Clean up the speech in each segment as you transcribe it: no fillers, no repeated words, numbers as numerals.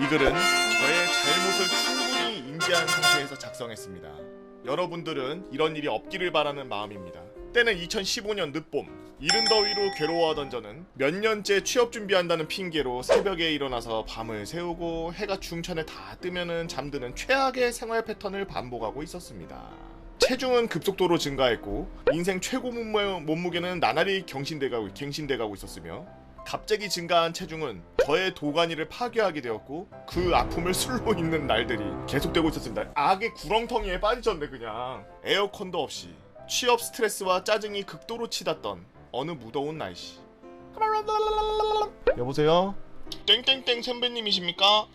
이 글은 저의 잘못을 충분히 인지한 상태에서 작성했습니다. 여러분들은 이런 일이 없기를 바라는 마음입니다. 때는 2015년 늦봄. 이른 더위로 괴로워하던 저는 몇 년째 취업 준비한다는 핑계로 새벽에 일어나서 밤을 새우고 해가 중천에 다 뜨면은 잠드는 최악의 생활 패턴을 반복하고 있었습니다. 체중은 급속도로 증가했고 인생 최고 몸무게는 나날이 갱신돼가고 있었으며 갑자기 증가한 체중은 저의 도가니를 파괴하게 되었고 그 아픔을 술로 잊는 날들이 계속되고 있었습니다. 악의 구렁텅이에 빠지셨네 그냥. 에어컨도 없이 취업 스트레스와 짜증이 극도로 치닫던 어느 무더운 날씨. 여보세요? 땡땡땡 선배님이십니까?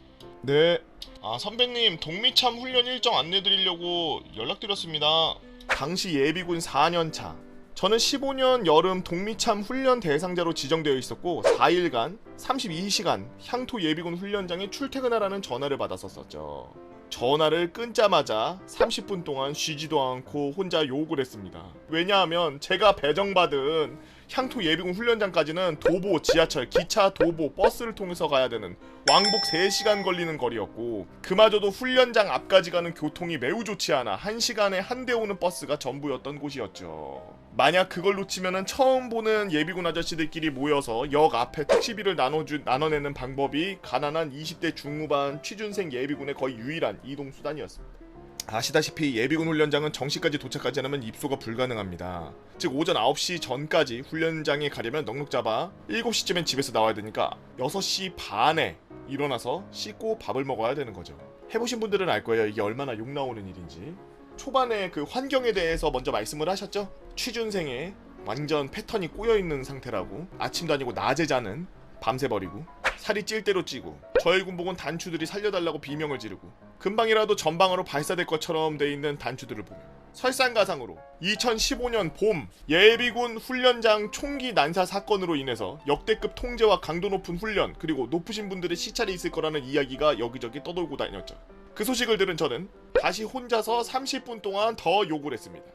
네. 아 선배님 동미참 훈련 일정 안내드리려고 연락드렸습니다. 당시 예비군 4년차. 저는 15년 여름 동미참 훈련 대상자로 지정되어 있었고 4일간 32시간 향토 예비군 훈련장에 출퇴근하라는 전화를 받았었죠. 전화를 끊자마자 30분 동안 쉬지도 않고 혼자 욕을 했습니다. 왜냐하면 제가 배정받은 향토 예비군 훈련장까지는 도보, 지하철, 기차, 도보, 버스를 통해서 가야 되는 왕복 3시간 걸리는 거리였고 그마저도 훈련장 앞까지 가는 교통이 매우 좋지 않아 1시간에 한 대 오는 버스가 전부였던 곳이었죠. 만약 그걸 놓치면은 처음 보는 예비군 아저씨들끼리 모여서 역 앞에 택시비를 나눠내는 방법이 가난한 20대 중후반 취준생 예비군의 거의 유일한 이동수단이었습니다. 아시다시피 예비군 훈련장은 정시까지 도착하지 않으면 입소가 불가능합니다. 즉 오전 9시 전까지 훈련장에 가려면 넉넉 잡아 7시쯤엔 집에서 나와야 되니까 6시 반에 일어나서 씻고 밥을 먹어야 되는 거죠. 해보신 분들은 알 거예요. 이게 얼마나 욕 나오는 일인지. 초반에 그 환경에 대해서 먼저 말씀을 하셨죠? 취준생의 완전 패턴이 꼬여있는 상태라고. 아침도 아니고 낮에 자는, 밤새 버리고 살이 찔 대로 찌고 저희 군복은 단추들이 살려달라고 비명을 지르고 금방이라도 전방으로 발사될 것처럼 돼 있는 단추들을 보며 설상가상으로 2015년 봄 예비군 훈련장 총기 난사 사건으로 인해서 역대급 통제와 강도 높은 훈련 그리고 높으신 분들의 시찰이 있을 거라는 이야기가 여기저기 떠돌고 다녔죠. 그 소식을 들은 저는 다시 혼자서 30분 동안 더 욕을 했습니다.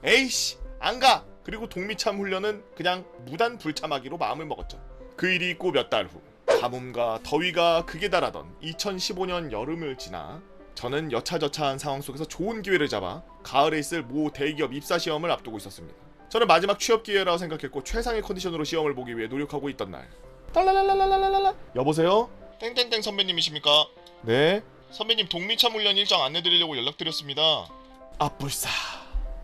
에이씨 안가! 그리고 동미참 훈련은 그냥 무단 불참하기로 마음을 먹었죠. 그 일이 있고 몇 달 후 가뭄과 더위가 극에 달하던 2015년 여름을 지나 저는 여차저차한 상황 속에서 좋은 기회를 잡아 가을에 있을 모 대기업 입사 시험을 앞두고 있었습니다. 저는 마지막 취업 기회라고 생각했고 최상의 컨디션으로 시험을 보기 위해 노력하고 있던 날 여보세요? 땡땡땡 선배님이십니까? 네? 선배님 동미참 훈련 일정 안내드리려고 연락드렸습니다. 아 불사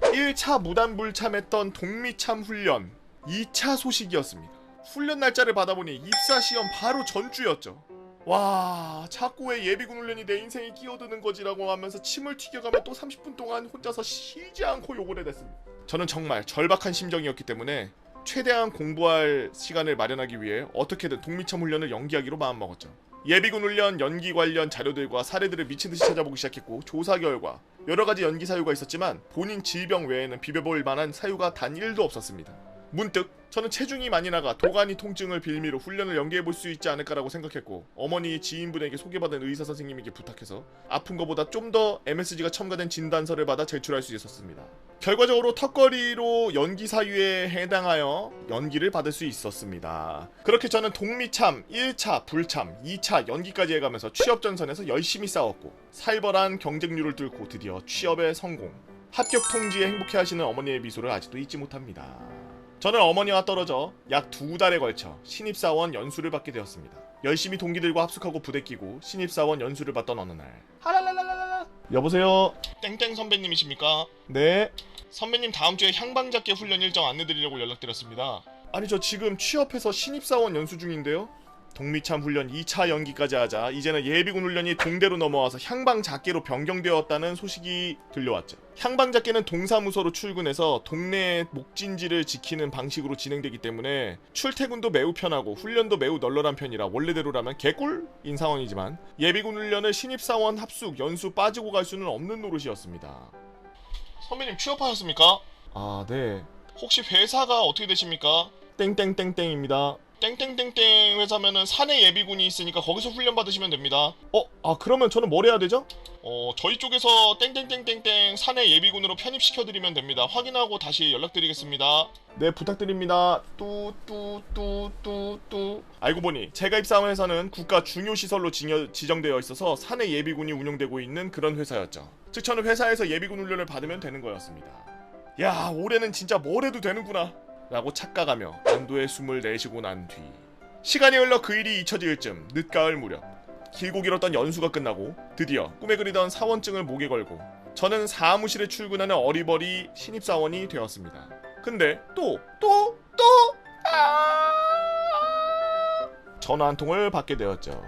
1차 무단 불참했던 동미참 훈련 2차 소식이었습니다. 훈련 날짜를 받아보니 입사시험 바로 전주였죠. 와 자꾸 왜 예비군 훈련이 내 인생에 끼어드는 거지라고 하면서 침을 튀겨가며 또 30분 동안 혼자서 쉬지 않고 욕을 해댔습니다. 저는 정말 절박한 심정이었기 때문에 최대한 공부할 시간을 마련하기 위해 어떻게든 동미참 훈련을 연기하기로 마음먹었죠. 예비군 훈련 연기 관련 자료들과 사례들을 미친듯이 찾아보기 시작했고 조사 결과 여러가지 연기 사유가 있었지만 본인 질병 외에는 비벼볼 만한 사유가 단 1도 없었습니다. 문득 저는 체중이 많이 나가 도가니 통증을 빌미로 훈련을 연기해볼 수 있지 않을까라고 생각했고 어머니 지인분에게 소개받은 의사 선생님에게 부탁해서 아픈 것보다 좀 더 MSG가 첨가된 진단서를 받아 제출할 수 있었습니다. 결과적으로 턱걸이로 연기 사유에 해당하여 연기를 받을 수 있었습니다. 그렇게 저는 동미참 1차 불참 2차 연기까지 해가면서 취업 전선에서 열심히 싸웠고 살벌한 경쟁률을 뚫고 드디어 취업에 성공. 합격 통지에 행복해하시는 어머니의 미소를 아직도 잊지 못합니다. 저는 어머니와 떨어져 약 2달에 걸쳐 신입사원 연수를 받게 되었습니다. 열심히 동기들과 합숙하고 부대 끼고 신입사원 연수를 받던 어느 날 하랄랄랄랄라 여보세요? 땡땡 선배님이십니까? 네? 선배님 다음주에 향방잡기 훈련 일정 안내드리려고 연락드렸습니다. 아니 저 지금 취업해서 신입사원 연수 중인데요? 동미참 훈련 2차 연기까지 하자 이제는 예비군 훈련이 동대로 넘어와서 향방잡기로 변경되었다는 소식이 들려왔죠. 향방잡기는 동사무소로 출근해서 동네의 목진지를 지키는 방식으로 진행되기 때문에 출퇴근도 매우 편하고 훈련도 매우 널널한 편이라 원래대로라면 개꿀인 상황이지만 예비군 훈련을 신입사원 합숙 연수 빠지고 갈 수는 없는 노릇이었습니다. 선배님 취업하셨습니까? 아 네. 혹시 회사가 어떻게 되십니까? 땡땡땡땡입니다. 땡땡땡땡 회사면은 사내 예비군이 있으니까 거기서 훈련 받으시면 됩니다. 그러면 저는 뭘 해야 되죠? 저희 쪽에서 땡땡땡땡땡 사내 예비군으로 편입시켜드리면 됩니다. 확인하고 다시 연락드리겠습니다. 네, 부탁드립니다. 뚜뚜뚜뚜뚜. 알고 보니 제가 입사한 회사는 국가 중요시설로 지정되어 있어서 사내 예비군이 운영되고 있는 그런 회사였죠. 즉 저는 회사에서 예비군 훈련을 받으면 되는 거였습니다. 야, 올해는 진짜 뭘 해도 되는구나 라고 착각하며 안도의 숨을 내쉬고 난 뒤 시간이 흘러 그 일이 잊혀질 즈음 늦가을 무렵 길고 길었던 연수가 끝나고 드디어 꿈에 그리던 사원증을 목에 걸고 저는 사무실에 출근하는 어리버리 신입사원이 되었습니다. 근데 전화 한 통을 받게 되었죠.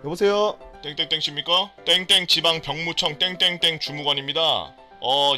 여보세요? 땡땡땡십니까? 땡땡 지방 병무청 땡땡땡 주무관입니다.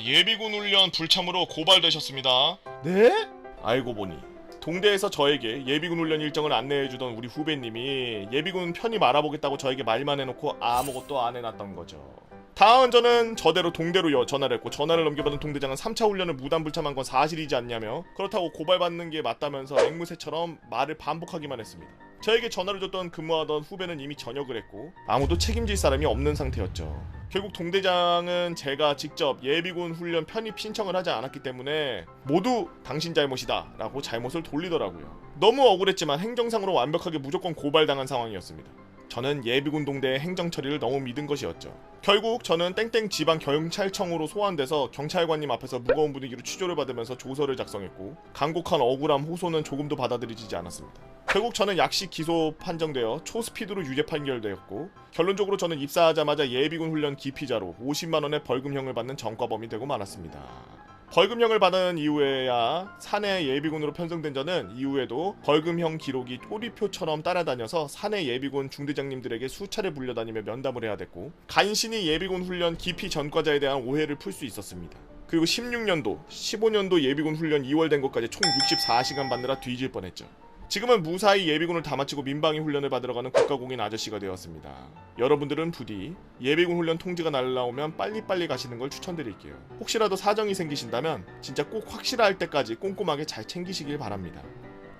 예비군 훈련 불참으로 고발되셨습니다. 네? 알고 보니 동대에서 저에게 예비군 훈련 일정을 안내해주던 우리 후배님이 예비군 편입 알아보겠다고 저에게 말만 해놓고 아무것도 안 해놨던 거죠. 다음 저는 저대로 동대로 전화를 했고 전화를 넘겨받은 동대장은 3차 훈련을 무단불참한 건 사실이지 않냐며 그렇다고 고발받는 게 맞다면서 앵무새처럼 말을 반복하기만 했습니다. 저에게 전화를 줬던 근무하던 후배는 이미 전역을 했고 아무도 책임질 사람이 없는 상태였죠. 결국 동대장은 제가 직접 예비군 훈련 편입 신청을 하지 않았기 때문에 모두 당신 잘못이다 라고 잘못을 돌리더라고요. 너무 억울했지만 행정상으로 완벽하게 무조건 고발당한 상황이었습니다. 저는 예비군 동대의 행정 처리를 너무 믿은 것이었죠. 결국 저는 땡땡 지방 경찰청으로 소환돼서 경찰관님 앞에서 무거운 분위기로 취조를 받으면서 조서를 작성했고 간곡한 억울함 호소는 조금도 받아들이지 않았습니다. 결국 저는 약식 기소 판정되어 초스피드로 유죄 판결되었고 결론적으로 저는 입사하자마자 예비군 훈련 기피자로 50만원의 벌금형을 받는 전과범이 되고 말았습니다. 벌금형을 받은 이후에야 사내 예비군으로 편성된 저는 이후에도 벌금형 기록이 꼬리표처럼 따라다녀서 사내 예비군 중대장님들에게 수차례 불려다니며 면담을 해야 됐고 간신히 예비군 훈련 기피 전과자에 대한 오해를 풀 수 있었습니다. 그리고 16년도, 15년도 예비군 훈련 2월 된 것까지 총 64시간 받느라 뒤질 뻔했죠. 지금은 무사히 예비군을 다 마치고 민방위 훈련을 받으러 가는 국가공인 아저씨가 되었습니다. 여러분들은 부디 예비군 훈련 통지가 날라오면 빨리빨리 가시는 걸 추천드릴게요. 혹시라도 사정이 생기신다면 진짜 꼭 확실할 때까지 꼼꼼하게 잘 챙기시길 바랍니다.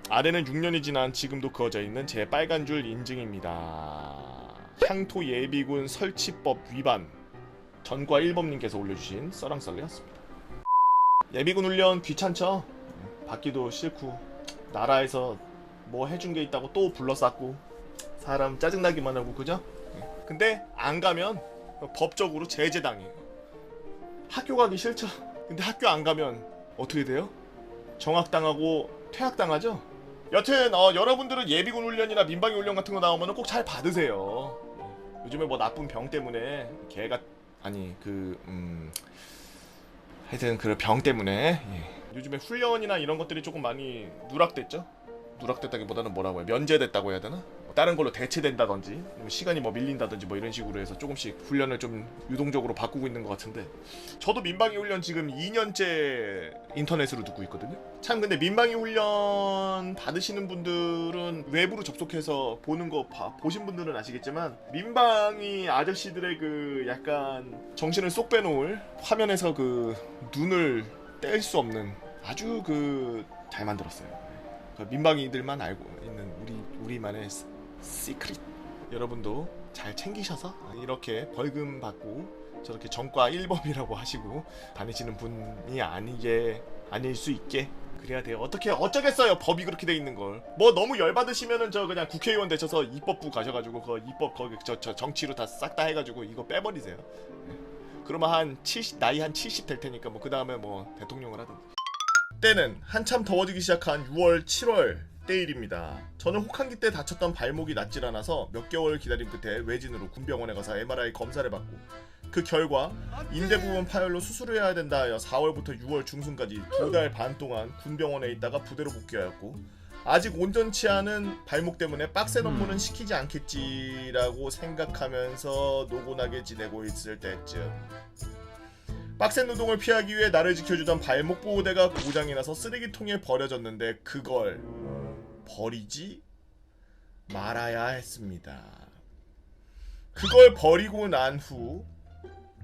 아래는 6년이 지난 지금도 그어져 있는 제 빨간 줄 인증입니다. 향토 예비군 설치법 위반 전과 1범님께서 올려주신 써랑썰레였습니다. 예비군 훈련 귀찮죠? 받기도 싫고 나라에서 뭐 해준 게 있다고 또 불러쌌고 사람 짜증나기만 하고 그죠? 근데 안 가면 법적으로 제재당해요. 학교 가기 싫죠? 근데 학교 안 가면 어떻게 돼요? 정학당하고 퇴학당하죠? 여튼 여러분들은 예비군 훈련이나 민방위 훈련 같은 거 나오면 꼭 잘 받으세요. 요즘에 뭐 나쁜 병 때문에 개가 하여튼 그 병 때문에 요즘에 훈련이나 이런 것들이 조금 많이 누락됐죠? 누락됐다기보다는 뭐라고 해요? 면제됐다고 해야 되나? 다른 걸로 대체된다든지 시간이 뭐 밀린다든지 뭐 이런 식으로 해서 조금씩 훈련을 좀 유동적으로 바꾸고 있는 것 같은데 저도 민방위 훈련 지금 2년째 인터넷으로 듣고 있거든요. 참 근데 민방위 훈련 받으시는 분들은 외부로 접속해서 보는 거 보신 분들은 아시겠지만 민방위 아저씨들의 그 약간 정신을 쏙 빼놓을 화면에서 그 눈을 뗄 수 없는 아주 잘 만들었어요. 민방위들만 알고 있는 우리만의 시크릿. 여러분도 잘 챙기셔서 이렇게 벌금 받고 저렇게 전과 1범이라고 하시고 다니시는 분이 아닐 수 있게 그래야 돼요. 어쩌겠어요. 법이 그렇게 돼 있는 걸. 뭐 너무 열받으시면은 저 그냥 국회의원 되셔서 입법부 가셔가지고 그 입법 거기 저 정치로 다 싹 다 해가지고 이거 빼버리세요. 그러면 나이 한 70 될 테니까 뭐 그 다음에 뭐 대통령을 하든지. 때는 한참 더워지기 시작한 6월, 7월 때일입니다. 저는 혹한기 때 다쳤던 발목이 낫질 않아서 몇 개월 기다림 끝에 외진으로 군병원에 가서 MRI 검사를 받고 그 결과 인대 부분 파열로 수술을 해야 된다 하여 4월부터 6월 중순까지 2달 반 동안 군병원에 있다가 부대로 복귀하였고 아직 온전치 않은 발목 때문에 빡센 업무는 시키지 않겠지라고 생각하면서 노곤하게 지내고 있을 때쯤 빡센 노동을 피하기 위해 나를 지켜주던 발목 보호대가 고장이 나서 쓰레기통에 버려졌는데 그걸 버리지 말아야 했습니다. 그걸 버리고 난 후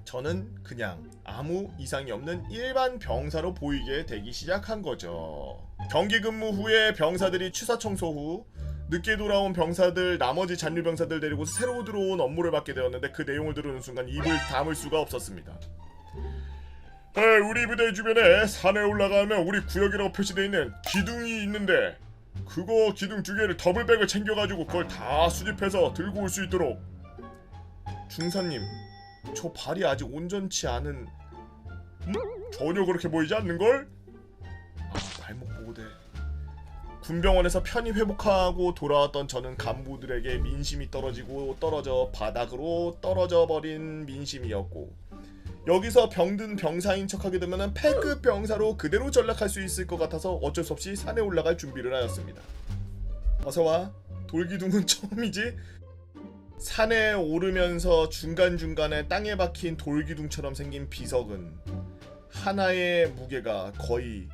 저는 그냥 아무 이상이 없는 일반 병사로 보이게 되기 시작한 거죠. 경기 근무 후에 병사들이 취사 청소 후 늦게 돌아온 병사들, 나머지 잔류 병사들 데리고 새로 들어온 업무를 맡게 되었는데 그 내용을 들으는 순간 입을 다물 수가 없었습니다. 우리 부대 주변에 산에 올라가면 우리 구역이라고 표시되어 있는 기둥이 있는데 그거 기둥 2개를 더블백을 챙겨가지고 그걸 다 수집해서 들고 올 수 있도록. 중사님, 저 발이 아직 온전치 않은... 전혀 그렇게 보이지 않는걸? 발목 보호대. 군병원에서 편히 회복하고 돌아왔던 저는 간부들에게 민심이 떨어져 바닥으로 떨어져 버린 민심이었고, 여기서 병든 병사인 척하게 되면 패급 병사로 그대로 전락할 수 있을 것 같아서 어쩔 수 없이 산에 올라갈 준비를 하였습니다. 어서와. 돌기둥은 처음이지? 산에 오르면서 중간중간에 땅에 박힌 돌기둥처럼 생긴 비석은 하나의 무게가 거의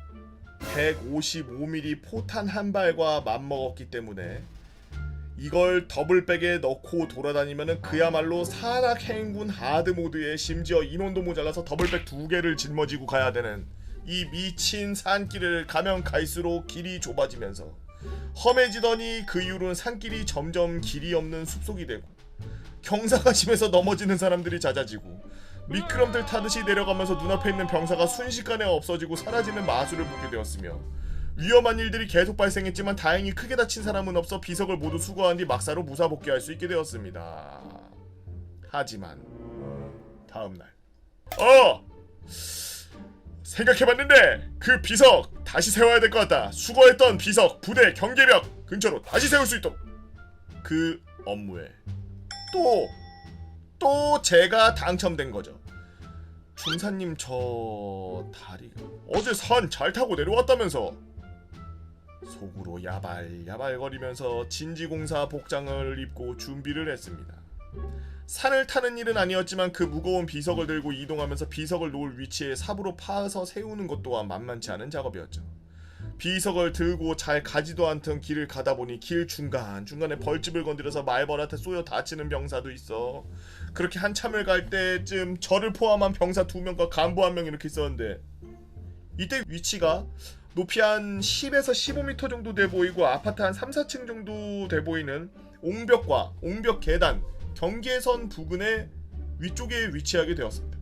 155mm 포탄 한 발과 맞먹었기 때문에 이걸 더블백에 넣고 돌아다니면은 그야말로 산악행군 하드모드에 심지어 인원도 모자라서 더블백 2개를 짊어지고 가야 되는 이 미친 산길을 가면 갈수록 길이 좁아지면서 험해지더니 그 이후로는 산길이 점점 길이 없는 숲속이 되고 경사가 심해서 넘어지는 사람들이 잦아지고 미끄럼틀 타듯이 내려가면서 눈앞에 있는 병사가 순식간에 없어지고 사라지는 마술을 보게 되었으며 위험한 일들이 계속 발생했지만 다행히 크게 다친 사람은 없어 비석을 모두 수거한 뒤 막사로 무사 복귀할 수 있게 되었습니다. 하지만 다음날 생각해봤는데 그 비석 다시 세워야 될 것 같다. 수거했던 비석 부대 경계벽 근처로 다시 세울 수 있도록. 그 업무에 또 제가 당첨된 거죠. 중사님, 저 다리가 어제 산 잘 타고 내려왔다면서. 속으로 야발야발거리면서 진지공사 복장을 입고 준비를 했습니다. 산을 타는 일은 아니었지만 그 무거운 비석을 들고 이동하면서 비석을 놓을 위치에 삽으로 파서 세우는 것 또한 만만치 않은 작업이었죠. 비석을 들고 잘 가지도 않던 길을 가다 보니 길 중간중간에 벌집을 건드려서 말벌한테 쏘여 다치는 병사도 있어. 그렇게 한참을 갈 때쯤 저를 포함한 병사 2명과 간부 1명 이렇게 있었는데, 이때 위치가 높이 한 10에서 15m 정도 돼 보이고 아파트 한 3, 4층 정도 돼 보이는 옹벽과 옹벽 계단 경계선 부근의 위쪽에 위치하게 되었습니다.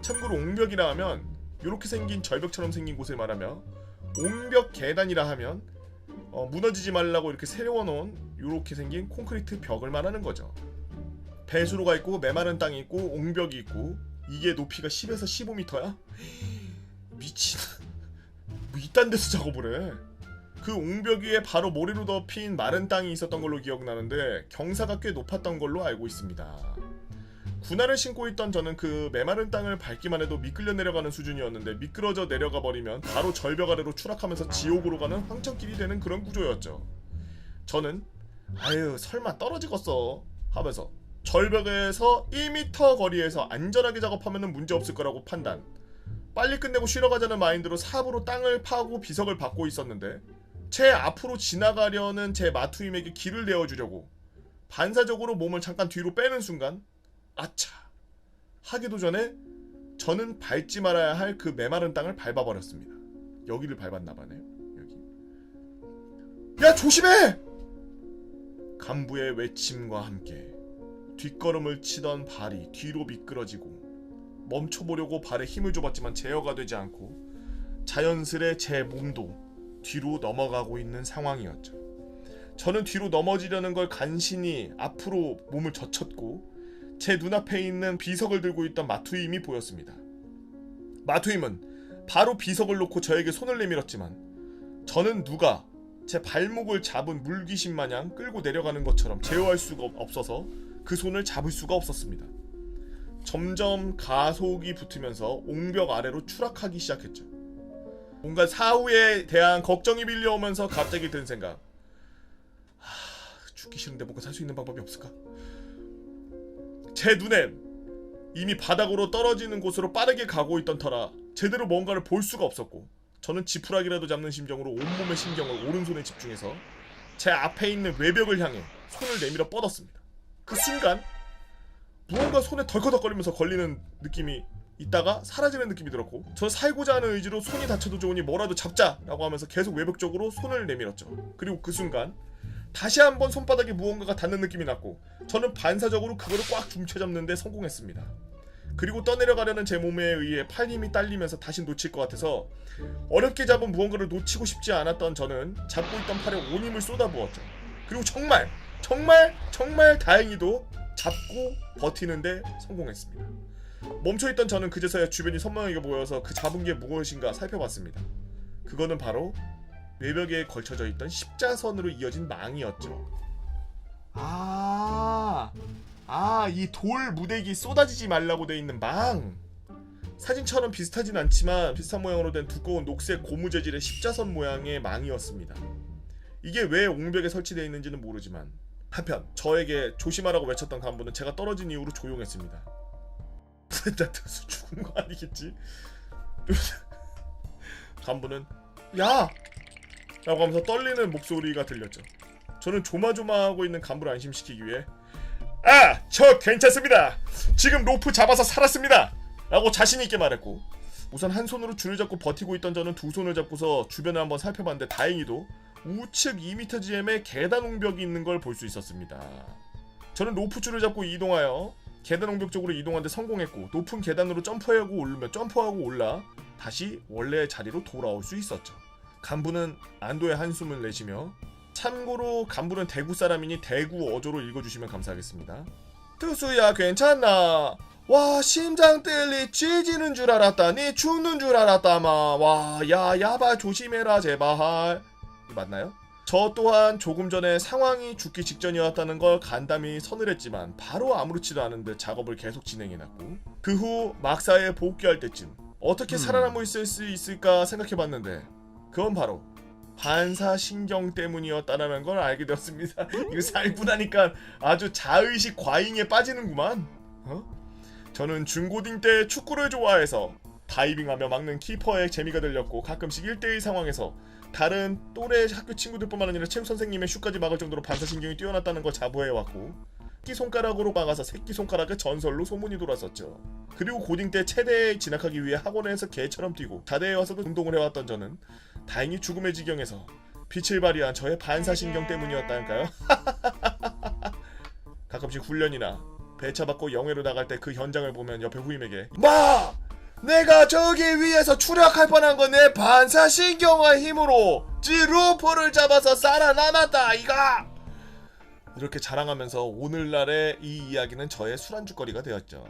참고로 옹벽이라 하면 이렇게 생긴 절벽처럼 생긴 곳을 말하며, 옹벽 계단이라 하면 무너지지 말라고 이렇게 세워놓은 이렇게 생긴 콘크리트 벽을 말하는 거죠. 배수로가 있고 메마른 땅이 있고 옹벽이 있고 이게 높이가 10에서 15m야? 미친. 뭐 이딴 데서 작업을 해. 그 옹벽 위에 바로 모래로 덮인 마른 땅이 있었던 걸로 기억나는데 경사가 꽤 높았던 걸로 알고 있습니다. 군화를 신고 있던 저는 그 메마른 땅을 밟기만 해도 미끌려 내려가는 수준이었는데 미끄러져 내려가 버리면 바로 절벽 아래로 추락하면서 지옥으로 가는 황천길이 되는 그런 구조였죠. 저는 설마 떨어지겠어 하면서 절벽에서 1m 거리에서 안전하게 작업하면 문제없을 거라고 판단, 빨리 끝내고 쉬러 가자는 마인드로 삽으로 땅을 파고 비석을 받고 있었는데, 제 앞으로 지나가려는 제 마투임에게 길을 내어주려고 반사적으로 몸을 잠깐 뒤로 빼는 순간, 아차 하기도 전에 저는 밟지 말아야 할 그 메마른 땅을 밟아버렸습니다. 여기를 밟았나봐네. 여기. 야, 조심해! 간부의 외침과 함께 뒷걸음을 치던 발이 뒤로 미끄러지고 멈춰보려고 발에 힘을 줘봤지만 제어가 되지 않고 자연스레 제 몸도 뒤로 넘어가고 있는 상황이었죠. 저는 뒤로 넘어지려는 걸 간신히 앞으로 몸을 젖혔고 제 눈앞에 있는 비석을 들고 있던 마투임이 보였습니다. 마투임은 바로 비석을 놓고 저에게 손을 내밀었지만 저는 누가 제 발목을 잡은 물귀신 마냥 끌고 내려가는 것처럼 제어할 수가 없어서 그 손을 잡을 수가 없었습니다. 점점 가속이 붙으면서 옹벽 아래로 추락하기 시작했죠. 뭔가 사후에 대한 걱정이 밀려오면서 갑자기 든 생각, 죽기 싫은데 뭔가 살 수 있는 방법이 없을까? 제 눈엔 이미 바닥으로 떨어지는 곳으로 빠르게 가고 있던 터라 제대로 뭔가를 볼 수가 없었고, 저는 지푸라기라도 잡는 심정으로 온몸의 신경을 오른손에 집중해서 제 앞에 있는 외벽을 향해 손을 내밀어 뻗었습니다. 그 순간 무언가 손에 덜커덕거리면서 걸리는 느낌이 있다가 사라지는 느낌이 들었고, 저 살고자 하는 의지로 손이 다쳐도 좋으니 뭐라도 잡자라고 하면서 계속 외벽 쪽으로 손을 내밀었죠. 그리고 그 순간 다시 한번 손바닥에 무언가가 닿는 느낌이 났고, 저는 반사적으로 그거를 꽉 중채잡는데 성공했습니다. 그리고 떠내려가려는 제 몸에 의해 팔힘이 딸리면서 다시 놓칠 것 같아서 어렵게 잡은 무언가를 놓치고 싶지 않았던 저는 잡고 있던 팔에 온 힘을 쏟아부었죠. 그리고 정말 다행히도 잡고 버티는데 성공했습니다. 멈춰있던 저는 그제서야 주변이 선명하게 보여서 그 잡은 게 무엇인가 살펴봤습니다. 그거는 바로 외벽에 걸쳐져 있던 십자선으로 이어진 망이었죠. 이 돌 무대기 쏟아지지 말라고 돼 있는 망. 사진처럼 비슷하진 않지만 비슷한 모양으로 된 두꺼운 녹색 고무 재질의 십자선 모양의 망이었습니다. 이게 왜 옹벽에 설치되어 있는지는 모르지만 한편 저에게 조심하라고 외쳤던 간부는 제가 떨어진 이후로 조용했습니다. 나 뜻을 죽은 거 아니겠지? 간부는 야! 라고 하면서 떨리는 목소리가 들렸죠. 저는 조마조마하고 있는 간부를 안심시키기 위해 저 괜찮습니다. 지금 로프 잡아서 살았습니다. 라고 자신있게 말했고, 우선 한 손으로 줄을 잡고 버티고 있던 저는 두 손을 잡고서 주변을 한번 살펴봤는데 다행히도 우측 2mgm의 계단 옹벽이 있는 걸 볼 수 있었습니다. 저는 로프 줄을 잡고 이동하여 계단 옹벽 쪽으로 이동하는데 성공했고, 높은 계단으로 점프하고 올라 다시 원래의 자리로 돌아올 수 있었죠. 간부는 안도의 한숨을 내쉬며, 참고로 간부는 대구 사람이니 대구 어조로 읽어주시면 감사하겠습니다. 특수야 괜찮나? 와 심장 뜰리 찢지는 줄 알았다니 죽는 줄 알았다마. 와 야발 조심해라 제발. 맞나요? 저 또한 조금 전에 상황이 죽기 직전이었다는 걸 간담이 서늘했지만 바로 아무렇지도 않은 듯 작업을 계속 진행해놨고, 그 후 막사에 복귀할 때쯤 어떻게 살아남을 수 있을까 생각해봤는데 그건 바로 반사신경 때문이었다라는 걸 알게 되었습니다. 이거 살고 나니까 아주 자의식 과잉에 빠지는구만. 저는 중고딩 때 축구를 좋아해서 다이빙하며 막는 키퍼의 재미가 들렸고, 가끔씩 1대1 상황에서 다른 또래 학교 친구들뿐만 아니라 체육 선생님의 슛까지 막을 정도로 반사신경이 뛰어났다는 걸 자부해왔고, 새끼손가락으로 막아서 새끼손가락의 전설로 소문이 돌았었죠. 그리고 고딩 때 체대에 진학하기 위해 학원에서 개처럼 뛰고 자대에 와서도 운동을 해왔던 저는 다행히 죽음의 지경에서 빛을 발휘한 저의 반사신경 때문이었다니까요. 가끔씩 훈련이나 배차 받고 영해로 나갈 때 그 현장을 보면 옆에 후임에게 마! 내가 저기 위에서 추락할 뻔한 건 내 반사신경의 힘으로 지루포를 잡아서 살아남았다 이가! 이렇게 자랑하면서 오늘날의 이 이야기는 저의 술안주거리가 되었죠.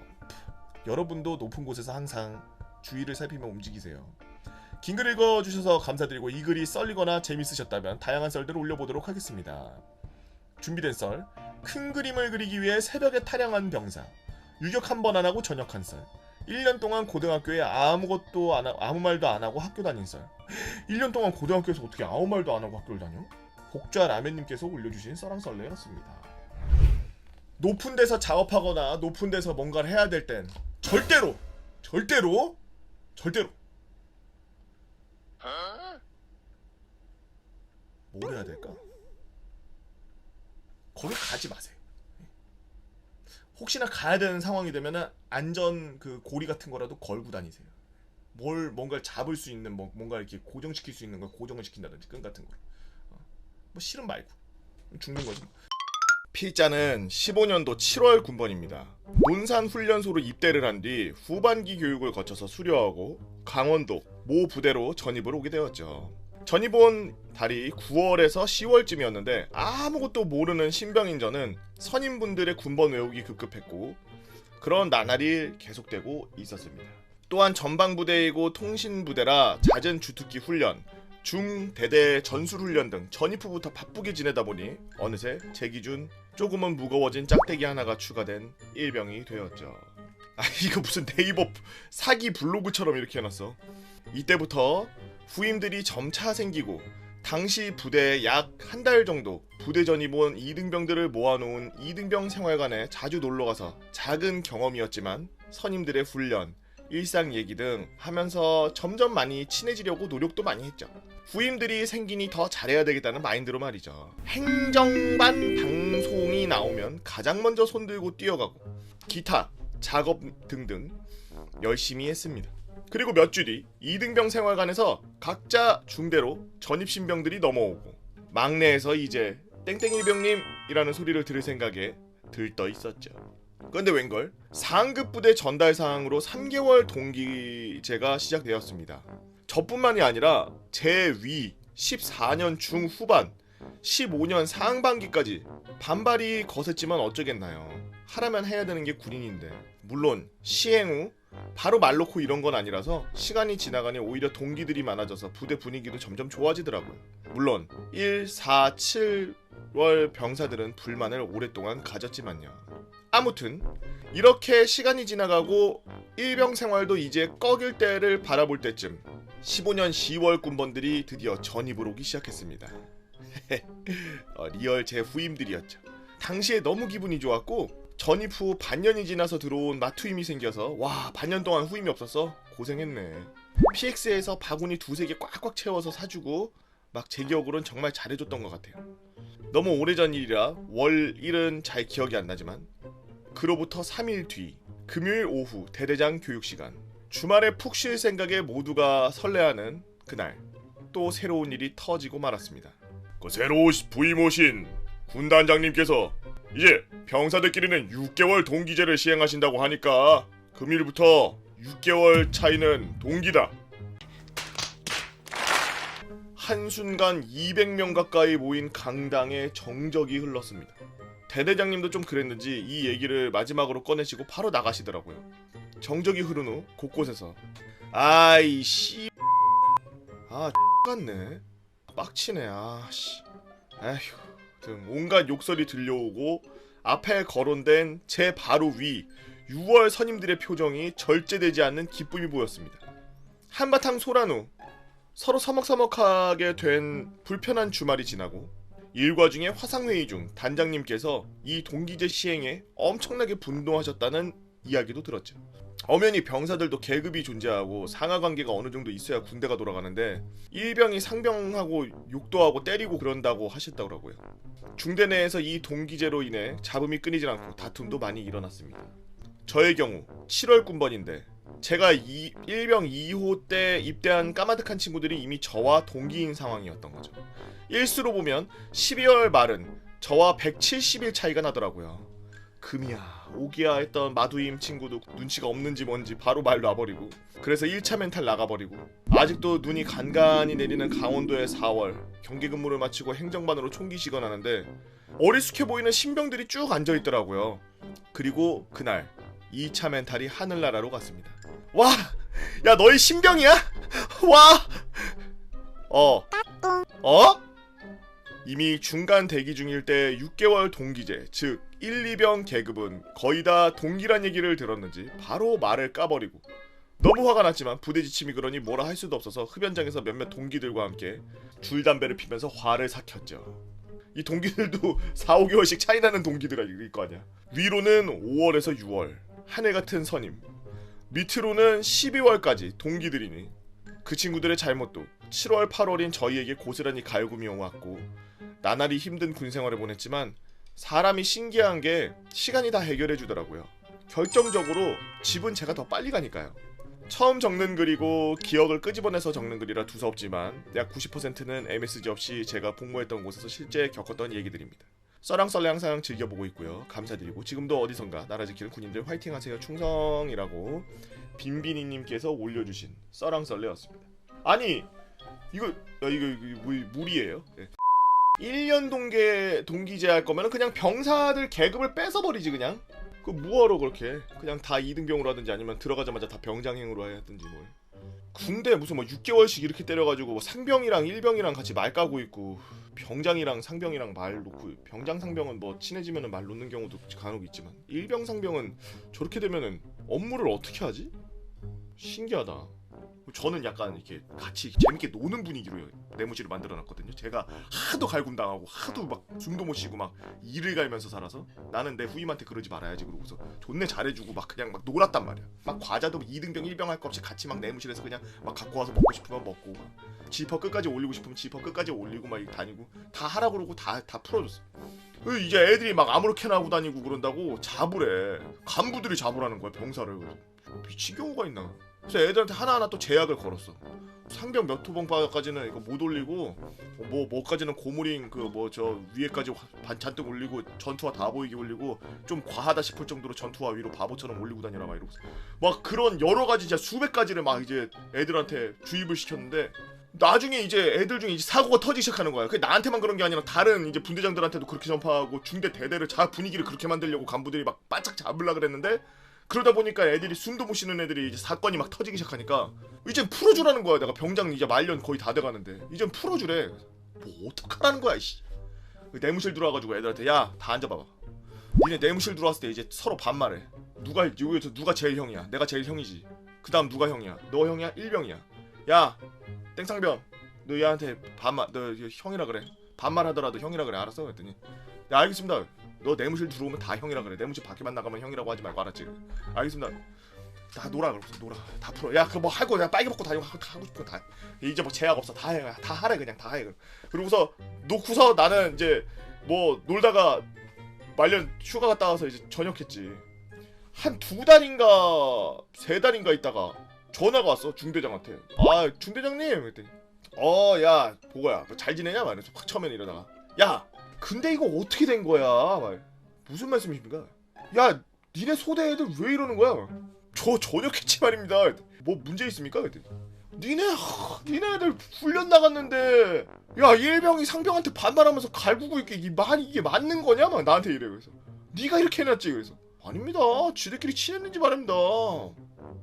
여러분도 높은 곳에서 항상 주위를 살피며 움직이세요. 긴 글 읽어주셔서 감사드리고, 이 글이 썰리거나 재밌으셨다면 다양한 썰들을 올려보도록 하겠습니다. 준비된 썰: 큰 그림을 그리기 위해 새벽에 타령한 병사, 유격 한 번 안하고 전역한 썰, 1년 동안 고등학교에 아무 말도 안하고 학교 다닌 썰. 1년 동안 고등학교에서 어떻게 아무 말도 안하고 학교를 다녀? 복좌 라면님께서 올려주신 썰랑썰레였습니다. 높은 데서 작업하거나 높은 데서 뭔가를 해야 될 땐 절대로 뭘 해야 될까? 거기 가지 마세요. 혹시나 가야 되는 상황이 되면은 안전 그 고리 같은 거라도 걸고 다니세요. 뭔가를 잡을 수 있는 뭔가 이렇게 고정시킬 수 있는 걸 고정을 시킨다든지 끈 같은 거. 뭐 싫음 말고 죽는 거지. 필자는 15년도 7월 군번입니다. 논산 훈련소로 입대를 한 뒤 후반기 교육을 거쳐서 수료하고 강원도 모 부대로 전입을 오게 되었죠. 전입 온 달이 9월에서 10월쯤이었는데 아무것도 모르는 신병인 저는 선임분들의 군번 외우기 급급했고, 그런 나날이 계속되고 있었습니다. 또한 전방부대이고 통신부대라 잦은 주특기 훈련, 중대대 전술훈련 등 전입 후부터 바쁘게 지내다 보니 어느새 제 기준 조금은 무거워진 짝대기 하나가 추가된 일병이 되었죠. 이거 무슨 네이버 사기 블로그처럼 이렇게 해놨어. 이때부터 후임들이 점차 생기고, 당시 부대에 약 한 달 정도 부대 전입 온 2등병들을 모아놓은 2등병 생활관에 자주 놀러가서 작은 경험이었지만 선임들의 훈련, 일상 얘기 등 하면서 점점 많이 친해지려고 노력도 많이 했죠. 후임들이 생기니 더 잘해야 되겠다는 마인드로 말이죠. 행정반 방송이 나오면 가장 먼저 손들고 뛰어가고 기타, 작업 등등 열심히 했습니다. 그리고 몇 주 뒤 이등병 생활관에서 각자 중대로 전입신병들이 넘어오고 막내에서 이제 땡땡일병님이라는 소리를 들을 생각에 들떠 있었죠. 그런데 웬걸 상급 부대 전달 사항으로 3개월 동기제가 시작되었습니다. 저뿐만이 아니라 제 위 14년 중후반 15년 상반기까지 반발이 거셌지만 어쩌겠나요. 하라면 해야 되는 게 군인인데. 물론 시행 후 바로 말 놓고 이런 건 아니라서 시간이 지나가니 오히려 동기들이 많아져서 부대 분위기도 점점 좋아지더라고요. 물론 1, 4, 7월 병사들은 불만을 오랫동안 가졌지만요. 아무튼 이렇게 시간이 지나가고 일병 생활도 이제 꺾일 때를 바라볼 때쯤 15년 10월 군번들이 드디어 전입을 오기 시작했습니다. 리얼 제 후임들이었죠. 당시에 너무 기분이 좋았고 전입 후 반년이 지나서 들어온 마투임이 생겨서 와 반년 동안 후임이 없었어? 고생했네. PX에서 바구니 두세 개 꽉꽉 채워서 사주고 막 제 기억으론 정말 잘해줬던 것 같아요. 너무 오래전 일이라 월 일은 잘 기억이 안 나지만 그로부터 3일 뒤 금요일 오후 대대장 교육시간 주말에 푹 쉴 생각에 모두가 설레하는 그날 또 새로운 일이 터지고 말았습니다. 그 새로 부임 오신 군단장님께서 이제 병사들끼리는 6개월 동기제를 시행하신다고 하니까 금일부터 6개월 차이는 동기다. 한순간 200명 가까이 모인 강당에 정적이 흘렀습니다. 대대장님도 좀 그랬는지 이 얘기를 마지막으로 꺼내시고 바로 나가시더라고요. 정적이 흐른 후 곳곳에서 아이씨 같네 빡치네 아씨 에휴 등 온갖 욕설이 들려오고 앞에 거론된 제 바로 위 6월 선임들의 표정이 절제되지 않는 기쁨이 보였습니다. 한바탕 소란 후 서로 서먹서먹하게 된 불편한 주말이 지나고 일과 중에 화상회의 중 단장님께서 이 동기제 시행에 엄청나게 분노하셨다는 이야기도 들었죠. 엄연히 병사들도 계급이 존재하고 상하관계가 어느 정도 있어야 군대가 돌아가는데 일병이 상병하고 욕도 하고 때리고 그런다고 하셨더라고요. 중대 내에서 이 동기제로 인해 잡음이 끊이질 않고 다툼도 많이 일어났습니다. 저의 경우 7월 군번인데 제가 일병 2호 때 입대한 까마득한 친구들이 이미 저와 동기인 상황이었던 거죠. 일수로 보면 12월 말은 저와 170일 차이가 나더라고요. 금이야 오기야 했던 마두임 친구도 눈치가 없는지 뭔지 바로 말 놔버리고 그래서 1차 멘탈 나가버리고 아직도 눈이 간간히 내리는 강원도의 4월 경계 근무를 마치고 행정반으로 총기 시건하는데 어리숙해 보이는 신병들이 쭉 앉아있더라고요. 그리고 그날 2차 멘탈이 하늘나라로 갔습니다. 와! 야 너희 신병이야? 와! 이미 중간 대기 중일 때 6개월 동기제 즉 1, 2병 계급은 거의 다 동기란 얘기를 들었는지 바로 말을 까버리고 너무 화가 났지만 부대 지침이 그러니 뭐라 할 수도 없어서 흡연장에서 몇몇 동기들과 함께 줄담배를 피면서 화를 삭혔죠. 이 동기들도 4, 5개월씩 차이나는 동기들일 거 아니야. 위로는 5월에서 6월 하늘같은 선임 밑으로는 12월까지 동기들이니 그 친구들의 잘못도 7월 8월인 저희에게 고스란히 갈굼이 왔고 나날이 힘든 군생활을 보냈지만 사람이 신기한 게 시간이 다 해결해 주더라고요. 결정적으로 집은 제가 더 빨리 가니까요. 처음 적는 글이고 기억을 끄집어내서 적는 글이라 두서없지만 약 90%는 MSG 없이 제가 복무했던 곳에서 실제 겪었던 얘기들입니다. 썰랑썰레 항상 즐겨보고 있고요. 감사드리고 지금도 어디선가 나라 지키는 군인들 화이팅 하세요 충성이라고 빈빈이님께서 올려주신 썰랑썰레였습니다. 아니 이거 무리예요. 네. 1년 동기제 할 거면 그냥 병사들 계급을 뺏어버리지 그냥. 그 뭐하러 그렇게 그냥 다 2등병으로 하든지 아니면 들어가자마자 다 병장행으로 하든지 뭘. 군대 무슨 뭐 6개월씩 이렇게 때려가지고 뭐 상병이랑 1병이랑 같이 말 까고 있고 병장이랑 상병이랑 말 놓고 병장 상병은 뭐 친해지면은 말 놓는 경우도 간혹 있지만 1병 상병은 저렇게 되면은 업무를 어떻게 하지? 신기하다. 저는 약간 이렇게 같이 재밌게 노는 분위기로 내무실을 만들어놨거든요. 제가 하도 갈굼당하고 하도 막 숨도 못 쉬고 막 이를 갈면서 살아서 나는 내 후임한테 그러지 말아야지 그러고서 존내 잘해주고 막 그냥 막 놀았단 말이야. 막 과자도 2등병 1병 할 거 없이 같이 막 내무실에서 그냥 막 갖고 와서 먹고 싶으면 먹고 막 지퍼 끝까지 올리고 싶으면 지퍼 끝까지 올리고 막 다니고 다 하라고 그러고 다 풀어줬어. 이제 애들이 막 아무렇게나 하고 다니고 그런다고 잡으래. 간부들이 잡으라는 거야 병사를. 미친 경우가 있나. 그래서 애들한테 하나하나 또 제약을 걸었어. 상병 몇 호봉까지는 이거 못 올리고 뭐까지는 고무링 그 뭐 저 위에까지 반 잔뜩 올리고 전투화 다 보이게 올리고 좀 과하다 싶을 정도로 전투화 위로 바보처럼 올리고 다니라 막 이러고 막 그런 여러 가지 진짜 수백 가지를 막 이제 애들한테 주입을 시켰는데 나중에 이제 애들 중에 이제 사고가 터지기 시작하는 거야. 그게 나한테만 그런 게 아니라 다른 이제 분대장들한테도 그렇게 전파하고 중대 대대를 분위기를 그렇게 만들려고 간부들이 막 바짝 잡으려 그랬는데 그러다 보니까 애들이 숨도 못 쉬는 애들이 이제 사건이 막 터지기 시작하니까 이젠 풀어주라는 거야. 내가 병장 이제 말년 거의 다 돼가는데 이젠 풀어주래. 뭐 어떡하라는 거야 이씨. 내무실 들어와가지고 애들한테 야 다 앉아봐봐. 니네 내무실 들어왔을 때 이제 서로 반말해. 여기서 누가 제일 형이야. 내가 제일 형이지. 그 다음 누가 형이야. 너 형이야? 1병이야. 야 땡상병 너 얘한테 반말 너 형이라 그래. 반말하더라도 형이라 그래. 알았어? 그랬더니 야 알겠습니다. 너 내무실 들어오면 다 형이라 그래. 내무실 밖에만 나가면 형이라고 하지 말고 알았지? 알겠습니다. 다 놀아 그러면서 놀아. 다 풀어. 야 그 뭐 할 거 그냥 빨개 먹고 다니고 다 하고 싶은 거 다 해. 이제 뭐 제약 없어. 다 해. 다 하래 그냥 다 해. 그러고서 놓고서 나는 이제 뭐 놀다가 말년 휴가 갔다 와서 이제 전역했지. 한 2달인가 3달인가 있다가 전화가 왔어 중대장한테. 아 중대장님 그랬더니 야 보고야 뭐 잘 지내냐 말이야. 확 처음에는 이러다가 야 근데 이거 어떻게 된 거야? 말 무슨 말씀이십니까? 야 니네 소대 애들 왜 이러는 거야? 저 전역했지 말입니다. 뭐 문제 있습니까? 그랬더니 니네 애들 훈련 나갔는데 야 일병이 상병한테 반말하면서 갈구고 이게 맞는 거냐? 막 나한테 이래. 그래서 네가 이렇게 해놨지. 그래서 아닙니다. 지들끼리 친했는지 말입니다.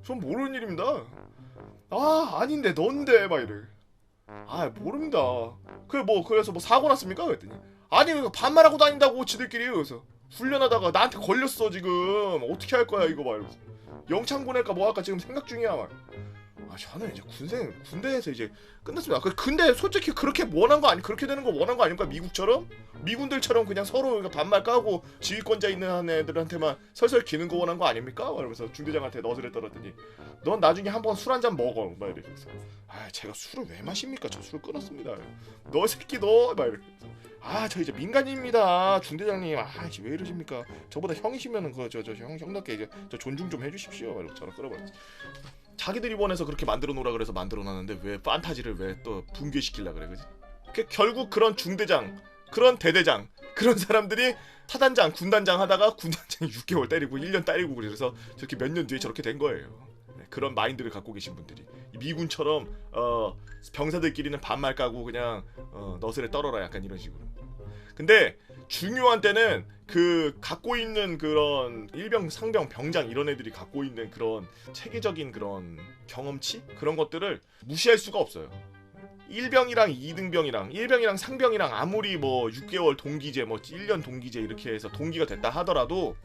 전 모르는 일입니다. 아닌데 넌데 막 이래. 모릅니다. 그래서 뭐 사고 났습니까? 그랬더니 아니 반말하고 다닌다고 지들끼리. 그래서 훈련하다가 나한테 걸렸어 지금. 어떻게 할 거야 이거 막. 영창 보낼까 뭐 할까 지금 생각 중이야 막. 저는 이제 군대에서 이제 끝났습니다. 근데 솔직히 그렇게 그렇게 되는 거 원한 거 아닙니까? 미군들처럼 그냥 서로 반말 까고 지휘권자 있는 한 애들한테만 설설 기는 거 원한 거 아닙니까? 그러면서 중대장한테 너스레 떨었더니 넌 나중에 한번 술 한잔 먹어 막 이러면서 제가 술을 왜 마십니까? 저 술 끊었습니다. 너 새끼 너 막 이러면서 저 이제 민간인입니다 중대장님. 왜 이러십니까? 저보다 형이시면은 형답게 이제 저 존중 좀 해주십시오. 막 이러고 저를 끌어버렸지. 자기들이 원해서 그렇게 만들어 놓으라 그래서 만들어 놨는데 왜 판타지를 왜 또 붕괴시키려 그래. 그지? 결국 그런 중대장 그런 대대장 그런 사람들이 사단장 군단장 하다가 군단장이 6개월 때리고 1년 때리고 그래서 저렇게 몇 년 뒤에 저렇게 된 거예요. 그런 마인드를 갖고 계신 분들이 미군처럼 병사들끼리는 반말 까고 그냥 너스레 떨어라 약간 이런 식으로. 근데 중요한 때는 갖고 있는 그런 일병, 상병, 병장 이런 애들이 갖고 있는 그런 체계적인 그런 경험치? 그런 것들을 무시할 수가 없어요. 1병이랑 2등병이랑 1병이랑 상병이랑 아무리 뭐 6개월 동기제 뭐 1년 동기제 이렇게 해서 동기가 됐다 하더라도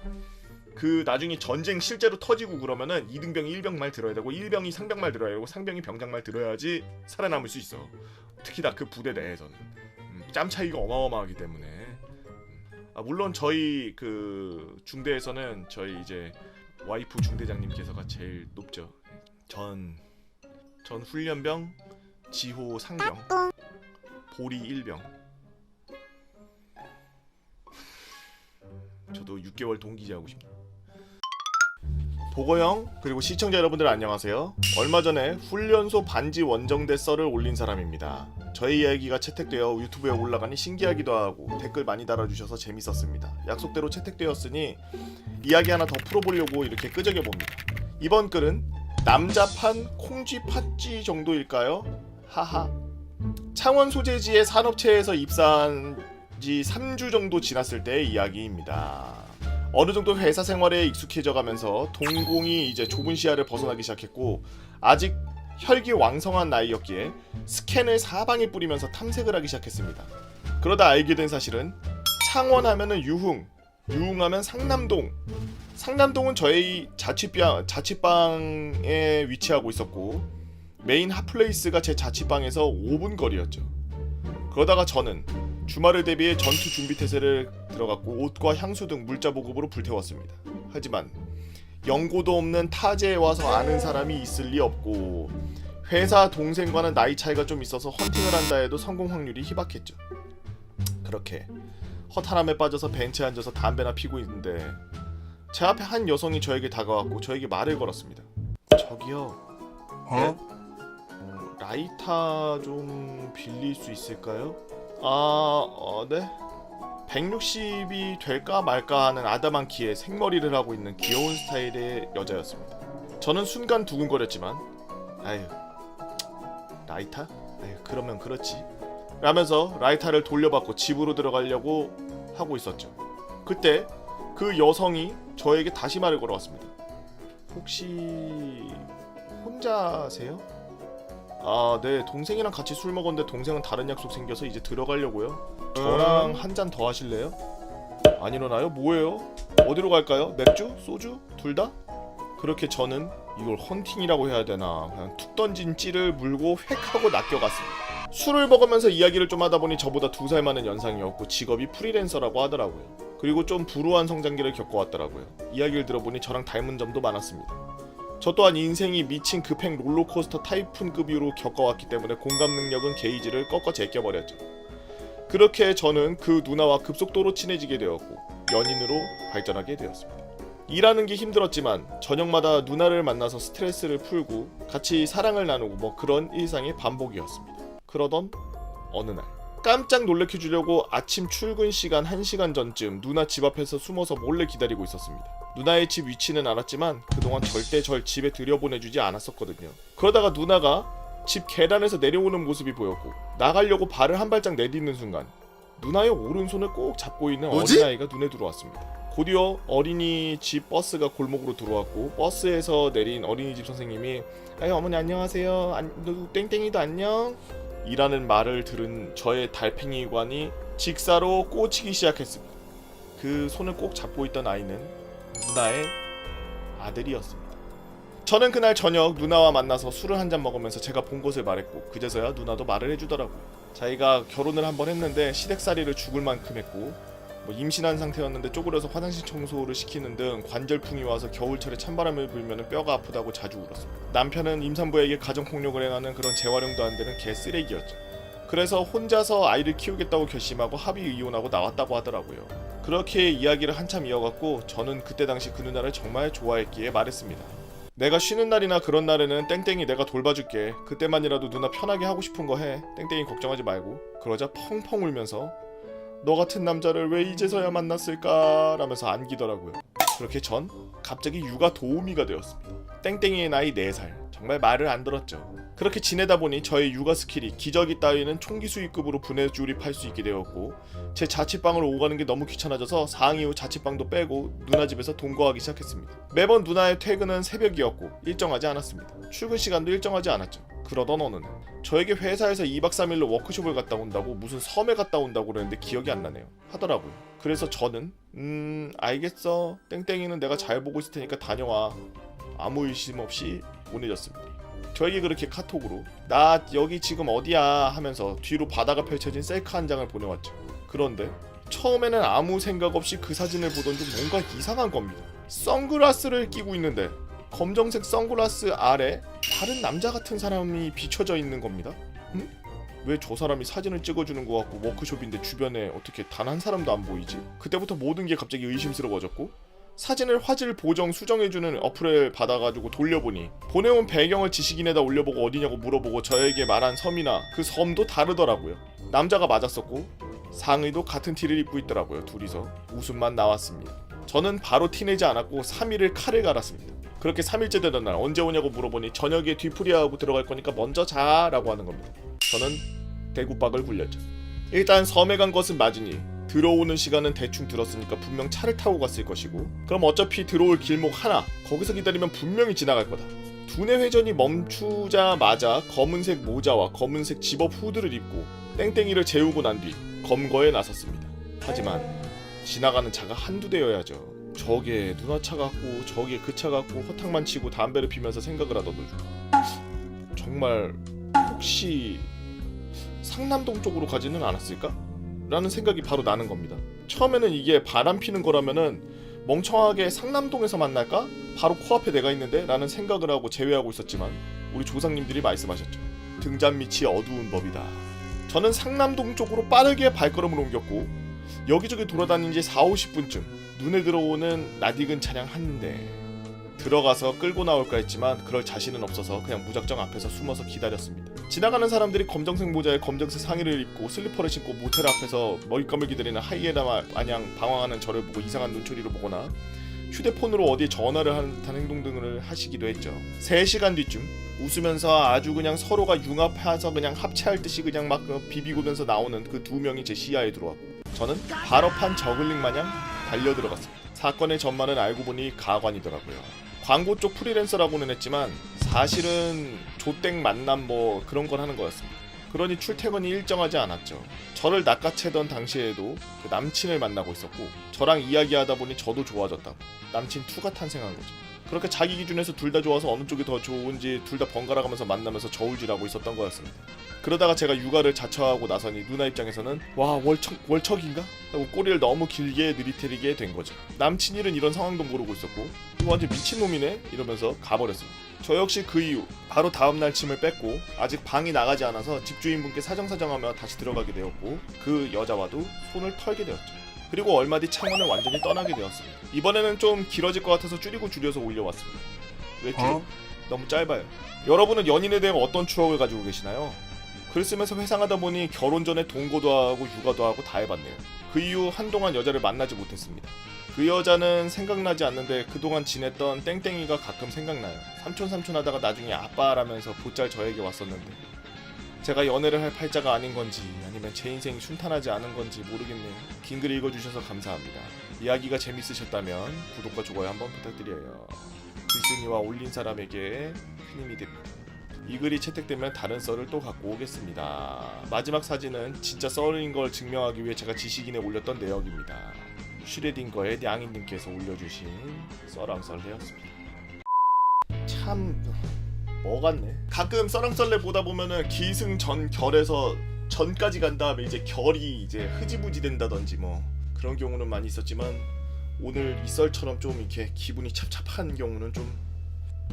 나중에 전쟁 실제로 터지고 그러면은 2등병이 1병 말 들어야 되고 1병이 상병 말 들어야 되고 상병이 병장 말 들어야지 살아남을 수 있어. 특히나 그 부대 내에서는 짬 차이가 어마어마하기 때문에. 물론 저희 중대에서는 저희 이제 와이프 중대장님께서가 제일 높죠. 전 훈련병, 지호 상병, 보리 1병. 저도 6개월 동기제하고 싶다. 보고형 그리고 시청자 여러분들 안녕하세요. 얼마 전에 훈련소 반지 원정대 썰을 올린 사람입니다. 저의 이야기가 채택되어 유튜브에 올라가니 신기하기도 하고 댓글 많이 달아주셔서 재밌었습니다. 약속대로 채택되었으니 이야기 하나 더 풀어보려고 이렇게 끄적여봅니다. 이번 글은 남자판 콩쥐 팥쥐 정도일까요? 하하. 창원 소재지의 산업체에서 입사한 지 3주 정도 지났을 때의 이야기입니다. 어느 정도 회사 생활에 익숙해져가면서 동공이 이제 좁은 시야를 벗어나기 시작했고 아직 혈기왕성한 나이였기에 스캔을 사방에 뿌리면서 탐색을 하기 시작했습니다. 그러다 알게 된 사실은 창원하면은 유흥하면 상남동. 상남동은 저희 자취방에 위치하고 있었고 메인 핫플레이스가 제 자취방에서 5분 거리였죠. 그러다가 저는 주말을 대비해 전투 준비 태세를 들어갔고 옷과 향수 등 물자 보급으로 불태웠습니다. 하지만 연고도 없는 타지에 와서 아는 사람이 있을 리 없고 회사 동생과는 나이 차이가 좀 있어서 헌팅을 한다 해도 성공 확률이 희박했죠. 그렇게 허탈함에 빠져서 벤치에 앉아서 담배나 피고 있는데 제 앞에 한 여성이 저에게 다가왔고 저에게 말을 걸었습니다. 저기요. 네? 라이터 좀 빌릴 수 있을까요? 네. 160이 될까 말까 하는 아담한 키에 생머리를 하고 있는 귀여운 스타일의 여자였습니다. 저는 순간 두근거렸지만 아유 라이터? 아유 그러면 그렇지 라면서 라이터를 돌려받고 집으로 들어가려고 하고 있었죠. 그때 그 여성이 저에게 다시 말을 걸어왔습니다. 혹시 혼자세요? 네, 동생이랑 같이 술 먹었는데 동생은 다른 약속 생겨서 이제 들어가려고요. 저랑 한 잔 더 하실래요? 안 일어나요? 뭐예요? 어디로 갈까요? 맥주? 소주? 둘 다? 그렇게 저는 이걸 헌팅이라고 해야 되나 그냥 툭 던진 찌를 물고 획 하고 낚여갔습니다. 술을 먹으면서 이야기를 좀 하다 보니 저보다 2살 많은 연상이었고 직업이 프리랜서라고 하더라고요. 그리고 좀 불우한 성장기를 겪어왔더라고요. 이야기를 들어보니 저랑 닮은 점도 많았습니다. 저 또한 인생이 미친 급행 롤러코스터 타이푼급으로 겪어왔기 때문에 공감 능력은 게이지를 꺾어 제껴버렸죠. 그렇게 저는 그 누나와 급속도로 친해지게 되었고 연인으로 발전하게 되었습니다. 일하는 게 힘들었지만 저녁마다 누나를 만나서 스트레스를 풀고 같이 사랑을 나누고 뭐 그런 일상의 반복이었습니다. 그러던 어느 날 깜짝 놀래켜주려고 아침 출근 시간 1시간 전쯤 누나 집 앞에서 숨어서 몰래 기다리고 있었습니다. 누나의 집 위치는 알았지만 그동안 절대 절 집에 들여보내주지 않았었거든요. 그러다가 누나가 집 계단에서 내려오는 모습이 보였고 나가려고 발을 한 발짝 내딛는 순간 누나의 오른손을 꼭 잡고 있는 어린아이가 눈에 들어왔습니다. 곧이어 어린이집 버스가 골목으로 들어왔고 버스에서 내린 어린이집 선생님이 어머니 안녕하세요. 땡땡이도 안녕? 이라는 말을 들은 저의 달팽이관이 직사로 꽂히기 시작했습니다. 그 손을 꼭 잡고 있던 아이는 누나의 아들이었습니다. 저는 그날 저녁 누나와 만나서 술을 한잔 먹으면서 제가 본 것을 말했고 그제서야 누나도 말을 해주더라고요. 자기가 결혼을 한번 했는데 시댁살이를 죽을 만큼 했고 임신한 상태였는데 쪼그려서 화장실 청소를 시키는 등 관절풍이 와서 겨울철에 찬바람을 불면 뼈가 아프다고 자주 울었습니다. 남편은 임산부에게 가정폭력을 행하는 그런 재활용도 안 되는 개쓰레기였죠. 그래서 혼자서 아이를 키우겠다고 결심하고 합의 이혼하고 나왔다고 하더라고요. 그렇게 이야기를 한참 이어갔고 저는 그때 당시 그 누나를 정말 좋아했기에 말했습니다. 내가 쉬는 날이나 그런 날에는 땡땡이 내가 돌봐줄게. 그때만이라도 누나 편하게 하고 싶은 거 해. 땡땡이 걱정하지 말고. 그러자 펑펑 울면서 너 같은 남자를 왜 이제서야 만났을까 라면서 안기더라고요. 그렇게 전 갑자기 육아 도우미가 되었습니다. 땡땡이의 나이 4살. 정말 말을 안 들었죠. 그렇게 지내다 보니 저의 육아 스킬이 기저귀 따위는 총기 수익급으로 분해 조립할 수 있게 되었고 제 자취방으로 오가는 게 너무 귀찮아져서 상이후 자취방도 빼고 누나 집에서 동거하기 시작했습니다. 매번 누나의 퇴근은 새벽이었고 일정하지 않았습니다. 출근 시간도 일정하지 않았죠. 그러던 어느 날 저에게 회사에서 2박 3일로 워크숍을 갔다 온다고 무슨 섬에 갔다 온다고 그랬는데 기억이 안 나네요. 하더라고요. 그래서 저는 알겠어. 땡땡이는 내가 잘 보고 있을 테니까 다녀와. 아무 의심 없이 보내줬습니다. 저에게 그렇게 카톡으로 나 여기 지금 어디야 하면서 뒤로 바다가 펼쳐진 셀카 한 장을 보내왔죠. 그런데 처음에는 아무 생각 없이 그 사진을 보던 중 뭔가 이상한 겁니다. 선글라스를 끼고 있는데 검정색 선글라스 아래 다른 남자 같은 사람이 비춰져 있는 겁니다. 왜 저 사람이 사진을 찍어주는 것 같고 워크숍인데 주변에 어떻게 단 한 사람도 안 보이지? 그때부터 모든 게 갑자기 의심스러워졌고 사진을 화질 보정 수정해주는 어플을 받아가지고 돌려보니 보내온 배경을 지식인에다 올려보고 어디냐고 물어보고 저에게 말한 섬이나 그 섬도 다르더라고요. 남자가 맞았었고 상의도 같은 티를 입고 있더라고요. 둘이서 웃음만 나왔습니다. 저는 바로 티내지 않았고 3일을 칼을 갈았습니다. 그렇게 3일째 되던 날 언제 오냐고 물어보니 저녁에 뒤풀이하고 들어갈 거니까 먼저 자라고 하는 겁니다. 저는 대구박을 굴렸죠. 일단 섬에 간 것은 맞으니 들어오는 시간은 대충 들었으니까 분명 차를 타고 갔을 것이고 그럼 어차피 들어올 길목 하나 거기서 기다리면 분명히 지나갈 거다. 두뇌 회전이 멈추자마자 검은색 모자와 검은색 집업 후드를 입고 땡땡이를 재우고 난 뒤 검거에 나섰습니다. 하지만 지나가는 차가 한두 대여야죠. 저게 누나 차 같고 저게 그 차 같고 허탕만 치고 담배를 피면서 생각을 하던 도중 정말 혹시 상남동 쪽으로 가지는 않았을까? 라는 생각이 바로 나는 겁니다. 처음에는 이게 바람 피는 거라면은 멍청하게 상남동에서 만날까? 바로 코앞에 내가 있는데? 라는 생각을 하고 제외하고 있었지만 우리 조상님들이 말씀하셨죠. 등잔 밑이 어두운 법이다. 저는 상남동 쪽으로 빠르게 발걸음을 옮겼고 여기저기 돌아다닌 지 40-50분쯤 눈에 들어오는 낯익은 차량 한 대. 들어가서 끌고 나올까 했지만 그럴 자신은 없어서 그냥 무작정 앞에서 숨어서 기다렸습니다. 지나가는 사람들이 검정색 모자에 검정색 상의를 입고 슬리퍼를 신고 모텔 앞에서 먹잇감을 기다리는 하이에나 마냥 방황하는 저를 보고 이상한 눈초리로 보거나 휴대폰으로 어디에 전화를 하는 듯한 행동 등을 하시기도 했죠. 3시간 뒤쯤 웃으면서 아주 그냥 서로가 융합해서 그냥 합체할 듯이 그냥 막 비비고면서 나오는 그 2명이 제 시야에 들어왔고 저는 발업한 저글링 마냥 달려들어갔습니다. 사건의 전말은 알고 보니 가관이더라고요. 광고 쪽 프리랜서라고는 했지만 사실은 조땡 만남 뭐 그런 걸 하는 거였습니다. 그러니 출퇴근이 일정하지 않았죠. 저를 낚아채던 당시에도 그 남친을 만나고 있었고 저랑 이야기하다 보니 저도 좋아졌다고 남친 2가 탄생한 거죠. 그렇게 자기 기준에서 둘 다 좋아서 어느 쪽이 더 좋은지 둘 다 번갈아 가면서 만나면서 저울질하고 있었던 거였습니다. 그러다가 제가 육아를 자처하고 나서니 누나 입장에서는 와 월척인가? 하고 꼬리를 너무 길게 느리테리게 된 거죠. 남친 일은 이런 상황도 모르고 있었고 이거 완전 미친놈이네? 이러면서 가버렸습니다. 저 역시 그 이후 바로 다음날 짐을 뺐고 아직 방이 나가지 않아서 집주인분께 사정사정하며 다시 들어가게 되었고 그 여자와도 손을 털게 되었죠. 그리고 얼마 뒤 창원을 완전히 떠나게 되었습니다. 이번에는 좀 길어질 것 같아서 줄여서 올려왔습니다. 왜 길어? 너무 짧아요. 여러분은 연인에 대해 어떤 추억을 가지고 계시나요? 글 쓰면서 회상하다 보니 결혼 전에 동거도 하고 육아도 하고 다 해봤네요. 그 이후 한동안 여자를 만나지 못했습니다. 그 여자는 생각나지 않는데 그동안 지냈던 땡땡이가 가끔 생각나요. 삼촌 하다가 나중에 아빠라면서 보짤 저에게 왔었는데 제가 연애를 할 팔자가 아닌 건지 아니면 제 인생이 순탄하지 않은 건지 모르겠네요. 긴 글 읽어주셔서 감사합니다. 이야기가 재밌으셨다면 구독과 좋아요 한번 부탁드려요. 글쓴이와 올린 사람에게 큰 힘이 됩니다. 이 글이 채택되면 다른 썰을 또 갖고 오겠습니다. 마지막 사진은 진짜 썰인 걸 증명하기 위해 제가 지식인에 올렸던 내역입니다. 슈레딩거의 냥이님께서 올려주신 썰랑썰레였습니다. 참... 뭐 같네. 가끔 썰랑썰레 보다 보면은 기승전결에서 전까지 간 다음에 이제 결이 이제 흐지부지 된다든지 뭐 그런 경우는 많이 있었지만 오늘 이 썰처럼 좀 이렇게 기분이 찹찹한 경우는 좀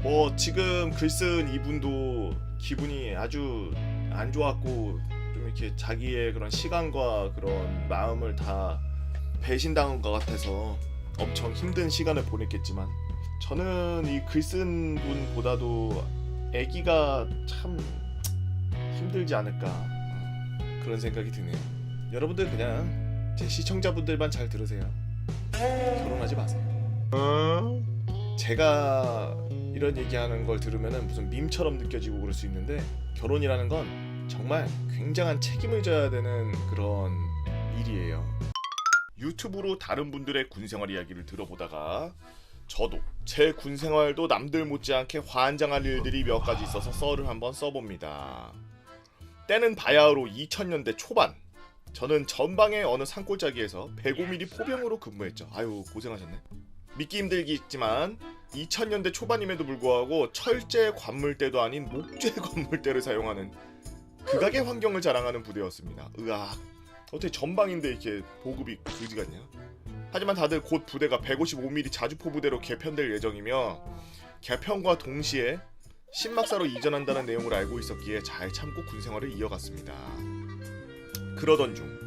뭐 지금 글 쓴 이분도 기분이 아주 안 좋았고 좀 이렇게 자기의 그런 시간과 그런 마음을 다 배신당한 것 같아서 엄청 힘든 시간을 보냈겠지만 저는 이 글 쓴 분보다도 애기가 참 힘들지 않을까 그런 생각이 드네요. 여러분들 그냥 제 시청자분들만 잘 들으세요. 결혼하지 마세요. 제가 이런 얘기하는 걸 들으면 무슨 밈처럼 느껴지고 그럴 수 있는데 결혼이라는 건 정말 굉장한 책임을 져야 되는 그런 일이에요. 유튜브로 다른 분들의 군생활 이야기를 들어보다가 저도 제 군생활도 남들 못지않게 환장할 일들이 몇 가지 있어서 썰을 한번 써봅니다. 때는 바야흐로 2000년대 초반 저는 전방의 어느 산골짜기에서 105mm 포병으로 근무했죠. 아유 고생하셨네. 믿기 힘들겠지만 2000년대 초반임에도 불구하고 철제 관물대도 아닌 목재 관물대를 사용하는 극악의 환경을 자랑하는 부대였습니다. 으악 어떻게 전방인데 이렇게 보급이 그지 같냐. 하지만 다들 곧 부대가 155mm 자주포 부대로 개편될 예정이며 개편과 동시에 신막사로 이전한다는 내용을 알고 있었기에 잘 참고 군생활을 이어갔습니다. 그러던 중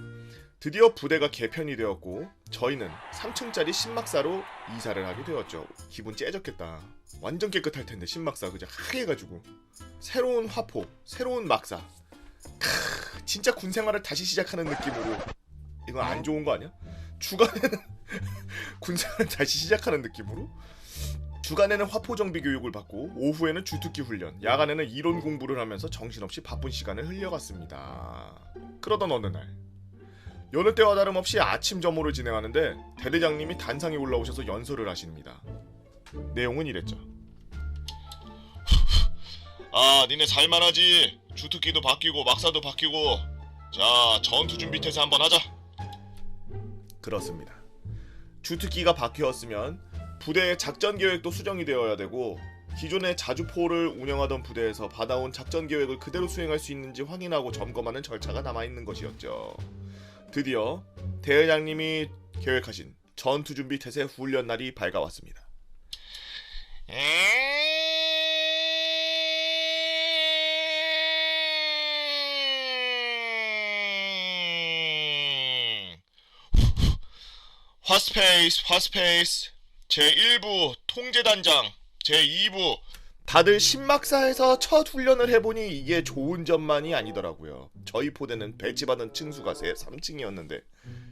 드디어 부대가 개편이 되었고 저희는 3층짜리 신막사로 이사를 하게 되었죠. 기분 째졌겠다. 완전 깨끗할 텐데 신막사 그냥 하얘가지고 새로운 화포, 새로운 막사. 진짜 군생활을 다시 시작하는 느낌으로. 이건 안 좋은 거 아니야? 주간에는 군생활을 다시 시작하는 느낌으로 주간에는 화포 정비 교육을 받고 오후에는 주특기 훈련, 야간에는 이론 공부를 하면서 정신없이 바쁜 시간을 흘려갔습니다. 그러던 어느 날 여느 때와 다름없이 아침 점호를 진행하는데 대대장님이 단상에 올라오셔서 연설을 하십니다. 내용은 이랬죠. 아 니네 살만하지. 주특기도 바뀌고 막사도 바뀌고 자 전투 준비 태세 한번 하자. 그렇습니다. 주특기가 바뀌었으면 부대의 작전 계획도 수정이 되어야 되고 기존의 자주포를 운영하던 부대에서 받아온 작전 계획을 그대로 수행할 수 있는지 확인하고 점검하는 절차가 남아있는 것이었죠. 드디어 대회장님이 계획하신 전투준비 태세 훈련 날이 밝아왔습니다. 화스페이스 제1부 통제단장 제2부. 다들 신막사에서 첫 훈련을 해보니 이게 좋은 점만이 아니더라고요. 저희 포대는 배치받은 층수가 3층이었는데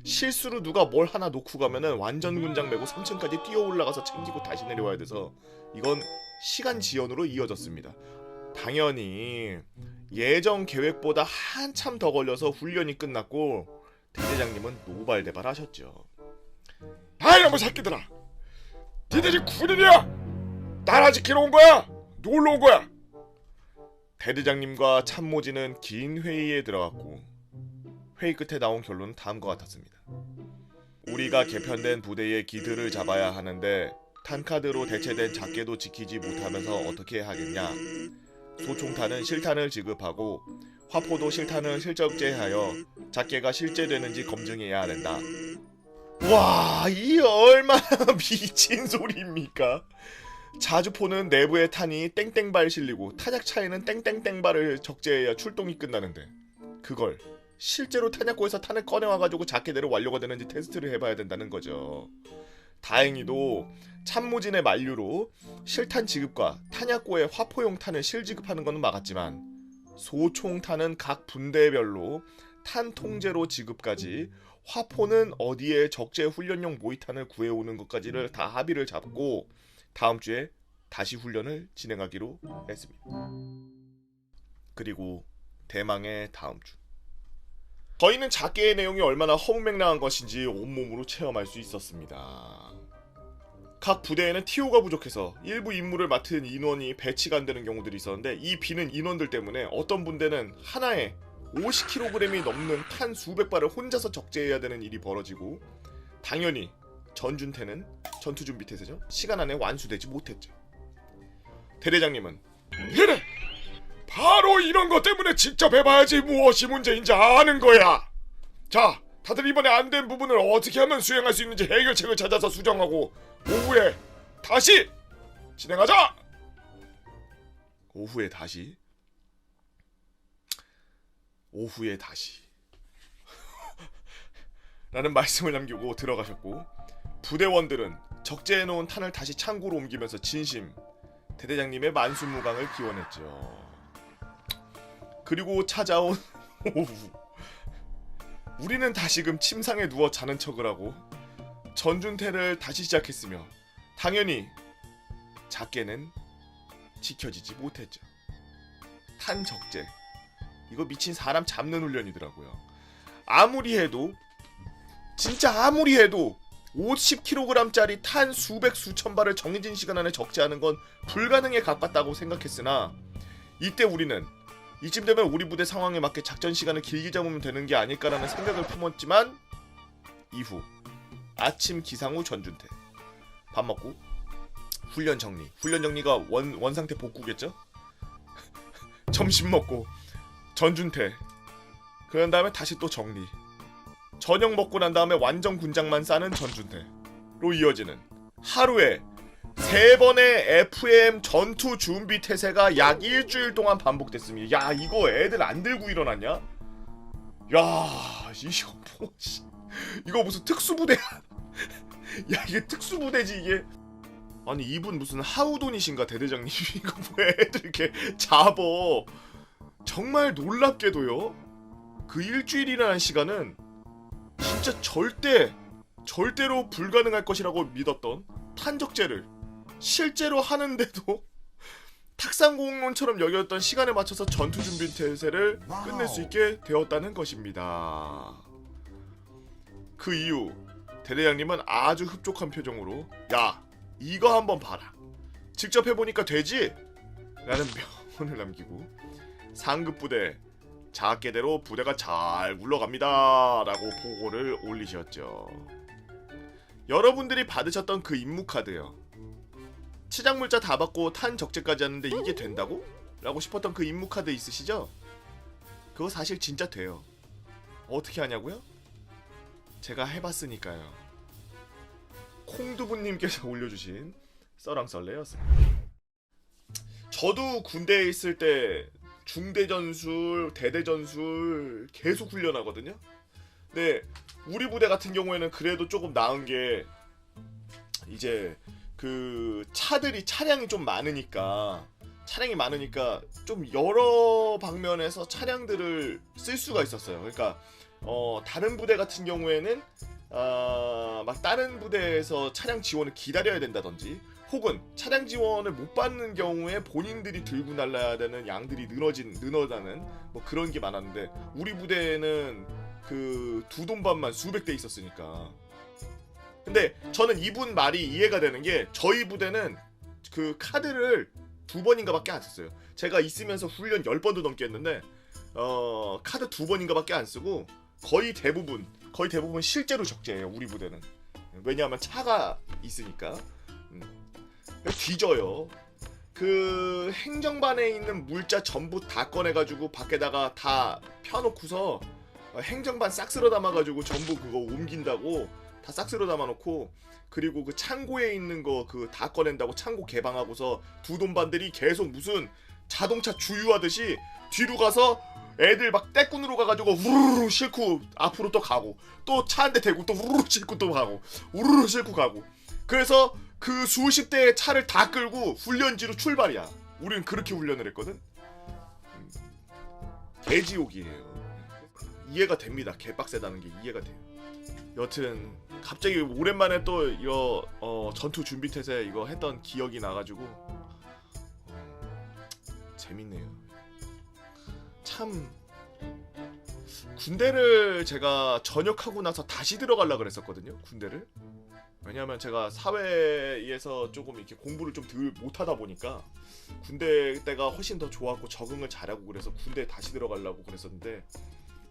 실수로 누가 뭘 하나 놓고 가면은 완전 군장 메고 3층까지 뛰어 올라가서 챙기고 다시 내려와야 돼서 이건 시간 지연으로 이어졌습니다. 당연히 예정 계획보다 한참 더 걸려서 훈련이 끝났고 대대장님은 노발대발 하셨죠. 아이놈의 새끼들아, 니들이 군인이야? 나라 지키러 온 거야? 놀러 온 거야? 대대장님과 참모진은 긴 회의에 들어갔고 회의 끝에 나온 결론은 다음과 같았습니다. 우리가 개편된 부대의 기들을 잡아야 하는데 탄카드로 대체된 작계도 지키지 못하면서 어떻게 하겠냐. 소총탄은 실탄을 지급하고 화포도 실탄을 실적재하여 작계가 실제되는지 검증해야 된다. 와, 이 얼마나 미친 소리입니까? 자주포는 내부에 탄이 땡땡발 실리고 탄약 차에는 땡땡땡발을 적재해야 출동이 끝나는데 그걸 실제로 탄약고에서 탄을 꺼내와가지고 작게대로 완료가 되는지 테스트를 해봐야 된다는 거죠. 다행히도 참모진의 만류로 실탄 지급과 탄약고에 화포용 탄을 실지급하는 것은 막았지만 소총탄은 각 분대별로 탄 통제로 지급까지 화포는 어디에 적재 훈련용 모의탄을 구해오는 것까지를 다 합의를 잡고 다음 주에 다시 훈련을 진행하기로 했습니다. 그리고 대망의 다음 주. 저희는 작계의 내용이 얼마나 허무맹랑한 것인지 온몸으로 체험할 수 있었습니다. 각 부대에는 TO가 부족해서 일부 임무를 맡은 인원이 배치가 안 되는 경우들이 있었는데 이 비는 인원들 때문에 어떤 분대는 하나에 50kg이 넘는 탄 수백 발을 혼자서 적재해야 되는 일이 벌어지고 당연히 전준태는 전투준비 태세죠. 시간 안에 완수되지 못했죠. 대대장님은 그래, 바로 이런 것 때문에 직접 해봐야지 무엇이 문제인지 아는 거야. 자, 다들 이번에 안 된 부분을 어떻게 하면 수행할 수 있는지 해결책을 찾아서 수정하고 오후에 다시 진행하자. 오후에 다시 라는 말씀을 남기고 들어가셨고 부대원들은 적재해놓은 탄을 다시 창고로 옮기면서 진심 대대장님의 만수무강을 기원했죠. 그리고 찾아온 오후 우리는 다시금 침상에 누워 자는 척을 하고 전준태를 다시 시작했으며 당연히 작게는 지켜지지 못했죠. 탄 적재 이거 미친 사람 잡는 훈련이더라고요. 아무리 해도 진짜 아무리 해도 50kg짜리 탄 수백 수천 발을 정해진 시간 안에 적재하는 건 불가능에 가깝다고 생각했으나 이때 우리는 이쯤 되면 우리 부대 상황에 맞게 작전 시간을 길게 잡으면 되는 게 아닐까라는 생각을 품었지만 이후 아침 기상 후 전준태 밥 먹고 훈련 정리가 원상태 복구겠죠? 점심 먹고 전준태 그런 다음에 다시 또 정리 저녁 먹고 난 다음에 완전 군장만 싸는 전준태로 이어지는 하루에 3번의 FM 전투 준비 태세가 약 일주일 동안 반복됐습니다. 야 이거 애들 안 들고 일어났냐? 야 이거 뭐 이거 무슨 특수부대야? 야 이게 특수부대지 이게. 아니 이분 무슨 하우돈이신가 대대장님. 이거 뭐 애들 이렇게 잡어. 정말 놀랍게도요. 그 일주일이라는 시간은 진짜 절대로 불가능할 것이라고 믿었던 탄적제를 실제로 하는데도 탁상공론처럼 여겼던 시간에 맞춰서 전투준비 태세를 끝낼 수 있게 되었다는 것입니다. 그 이후 대대장님은 아주 흡족한 표정으로 야 이거 한번 봐라 직접 해보니까 되지? 라는 명언을 남기고 상급부대 작게대로 부대가 잘 굴러갑니다 라고 보고를 올리셨죠. 여러분들이 받으셨던 그 임무카드요. 치장 물자 다 받고 탄 적재까지 하는데 이게 된다고? 라고 싶었던 그 임무 카드 있으시죠? 그거 사실 진짜 돼요. 어떻게 하냐고요? 제가 해봤으니까요. 콩두부님께서 올려주신 썰랑썰레였습니다. 저도 군대에 있을 때 중대전술, 대대전술 계속 훈련하거든요. 근데 우리 부대 같은 경우에는 그래도 조금 나은 게 이제 그 차량이 좀 많으니까 좀 여러 방면에서 차량들을 쓸 수가 있었어요. 그러니까 다른 부대 같은 경우에는 막 다른 부대에서 차량 지원을 기다려야 된다든지 혹은 차량 지원을 못 받는 경우에 본인들이 들고 날라야 되는 양들이 늘어나는 뭐 그런 게 많았는데 우리 부대에는 그 두 돈반만 수백 대 있었으니까. 근데 저는 이분 말이 이해가 되는 게 저희 부대는 그 카드를 2번인가 밖에 안 썼어요. 제가 있으면서 훈련 10번도 넘게 했는데 카드 2번인가 밖에 안 쓰고 거의 대부분 실제로 적재예요. 우리 부대는. 왜냐하면 차가 있으니까. 뒤져요. 그 행정반에 있는 물자 전부 다 꺼내가지고 밖에다가 다 펴놓고서 행정반 싹 쓸어 담아가지고 전부 그거 옮긴다고 다 싹 쓸어 담아놓고 그리고 그 창고에 있는 거 그 다 꺼낸다고 창고 개방하고서 두 돈반들이 계속 무슨 자동차 주유하듯이 뒤로 가서 애들 막 떼꾼으로 가가지고 우르르 싣고 앞으로 또 가고 또 차 한 대 대고 또 우르르 싣고 또 가고 우르르 싣고 가고 그래서 그 수십 대의 차를 다 끌고 훈련지로 출발이야. 우리는 그렇게 훈련을 했거든. 개지옥이에요. 이해가 됩니다. 개빡세다는 게 이해가 돼요. 여튼 갑자기 오랜만에 또 이거 전투 준비태세 이거 했던 기억이 나가지고 재밌네요. 참 군대를 제가 전역하고 나서 다시 들어가려 그랬었거든요. 군대를. 왜냐면 제가 사회에서 조금 이렇게 공부를 좀 덜 못하다 보니까 군대 때가 훨씬 더 좋았고 적응을 잘하고 그래서 군대에 다시 들어가려고 그랬었는데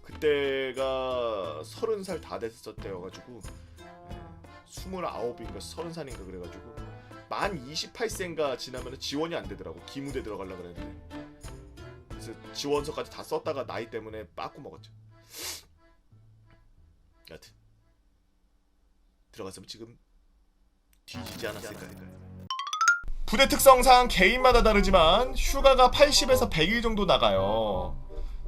그때가 30살 다 됐을 때여가지고 29인가 30살인가 그래가지고 만 28세인가 지나면 지원이 안 되더라고. 기무대 들어가려고 그랬는데 그래서 지원서까지 다 썼다가 나이 때문에 빠꾸 먹었죠. 여튼 들어갔으면 지금 뒤지지 않았을까요? 부대 특성상 개인마다 다르지만 휴가가 80에서 100일 정도 나가요.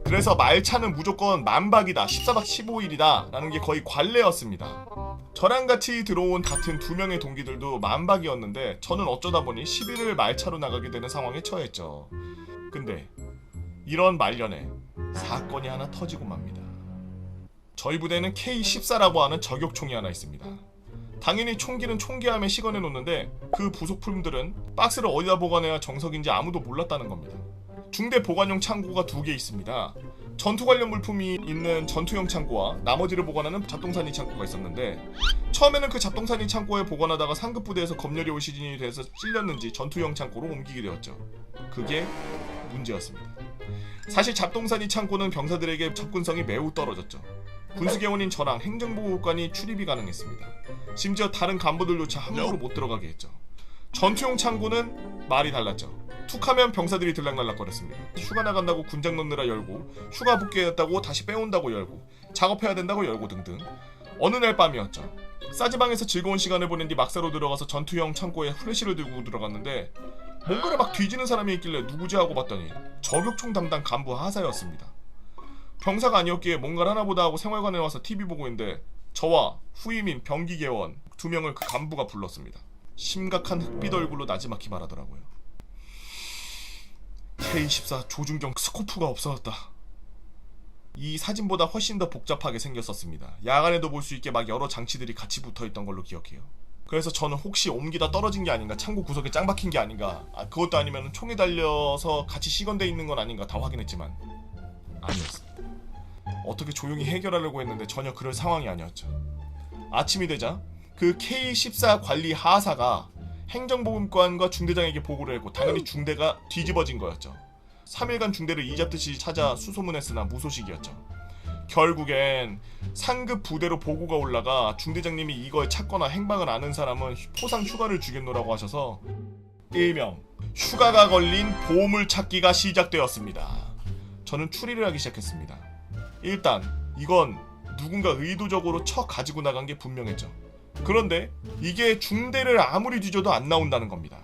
그래서 말차는 무조건 만박이다, 14박 15일이다 라는 게 거의 관례였습니다. 저랑 같이 들어온 같은 2명의 동기들도 만박이었는데 저는 어쩌다 보니 10일을 말차로 나가게 되는 상황에 처했죠. 근데 이런 말년에 사건이 하나 터지고 맙니다. 저희 부대는 K14라고 하는 저격총이 하나 있습니다. 당연히 총기는 총기함에 시건해 놓는데 그 부속품들은 박스를 어디다 보관해야 정석인지 아무도 몰랐다는 겁니다. 중대 보관용 창고가 2개 있습니다. 전투 관련 물품이 있는 전투용 창고와 나머지를 보관하는 잡동사니 창고가 있었는데 처음에는 그 잡동사니 창고에 보관하다가 상급 부대에서 검열이 올 시즌이 돼서 찔렸는지 전투용 창고로 옮기게 되었죠. 그게 문제였습니다. 사실 잡동사니 창고는 병사들에게 접근성이 매우 떨어졌죠. 군수개원인 저랑 행정보호관이 출입이 가능했습니다. 심지어 다른 간부들조차 함부로 못 들어가게 했죠. 전투용 창고는 말이 달랐죠. 툭하면 병사들이 들락날락거렸습니다. 휴가 나간다고 군장 넣느라 열고 휴가 복귀했다고 다시 빼온다고 열고 작업해야 된다고 열고 등등. 어느 날 밤이었죠. 싸지방에서 즐거운 시간을 보낸 뒤 막사로 들어가서 전투형 창고에 후레쉬를 들고 들어갔는데 뭔가를 막 뒤지는 사람이 있길래 누구지 하고 봤더니 저격총 담당 간부 하사였습니다. 병사가 아니었기에 뭔가를 하나보다 하고 생활관에 와서 TV 보고 있는데 저와 후임인 병기계원 2명을 그 간부가 불렀습니다. 심각한 흑빛 얼굴로 나지막히 말하더라고요. K14 조준경 스코프가 없어졌다. 이 사진보다 훨씬 더 복잡하게 생겼었습니다. 야간에도 볼 수 있게 막 여러 장치들이 같이 붙어있던 걸로 기억해요. 그래서 저는 혹시 옮기다 떨어진 게 아닌가, 창고 구석에 짱 박힌 게 아닌가, 그것도 아니면 총에 달려서 같이 시건돼 있는 건 아닌가 다 확인했지만 아니었습니다. 어떻게 조용히 해결하려고 했는데 전혀 그럴 상황이 아니었죠. 아침이 되자 그 K14 관리 하사가 행정보험관과 중대장에게 보고를 했고 당연히 중대가 뒤집어진 거였죠. 3일간 중대를 이잡듯이 찾아 수소문했으나 무소식이었죠. 결국엔 상급 부대로 보고가 올라가 중대장님이 이거에 찾거나 행방을 아는 사람은 포상 휴가를 주겠노라고 하셔서 일명 휴가가 걸린 보물 찾기가 시작되었습니다. 저는 추리를 하기 시작했습니다. 일단 이건 누군가 의도적으로 쳐 가지고 나간 게 분명했죠. 그런데 이게 중대를 아무리 뒤져도 안 나온다는 겁니다.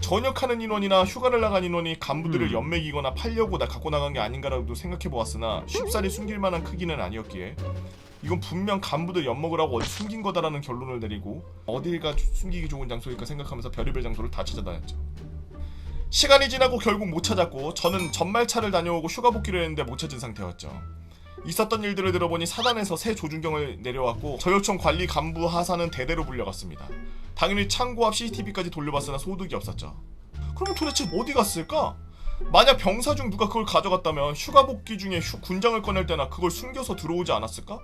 전역하는 인원이나 휴가를 나간 인원이 간부들을 연맥이거나 팔려고 갖고 나간 게 아닌가라고도 생각해보았으나 쉽사리 숨길 만한 크기는 아니었기에 이건 분명 간부들 엿먹을 하고 어디 숨긴 거다라는 결론을 내리고 어딜가 숨기기 좋은 장소일까 생각하면서 별의별 장소를 다 찾아다녔죠. 시간이 지나고 결국 못 찾았고 저는 전말차를 다녀오고 휴가 복귀를 했는데 못 찾은 상태였죠. 있었던 일들을 들어보니 사단에서 새 조준경을 내려왔고 저요청 관리 간부 하사는 대대로 불려갔습니다. 당연히 창고 앞 CCTV까지 돌려봤으나 소득이 없었죠. 그러면 도대체 어디 갔을까? 만약 병사 중 누가 그걸 가져갔다면 휴가 복귀 중에 군장을 꺼낼 때나 그걸 숨겨서 들어오지 않았을까?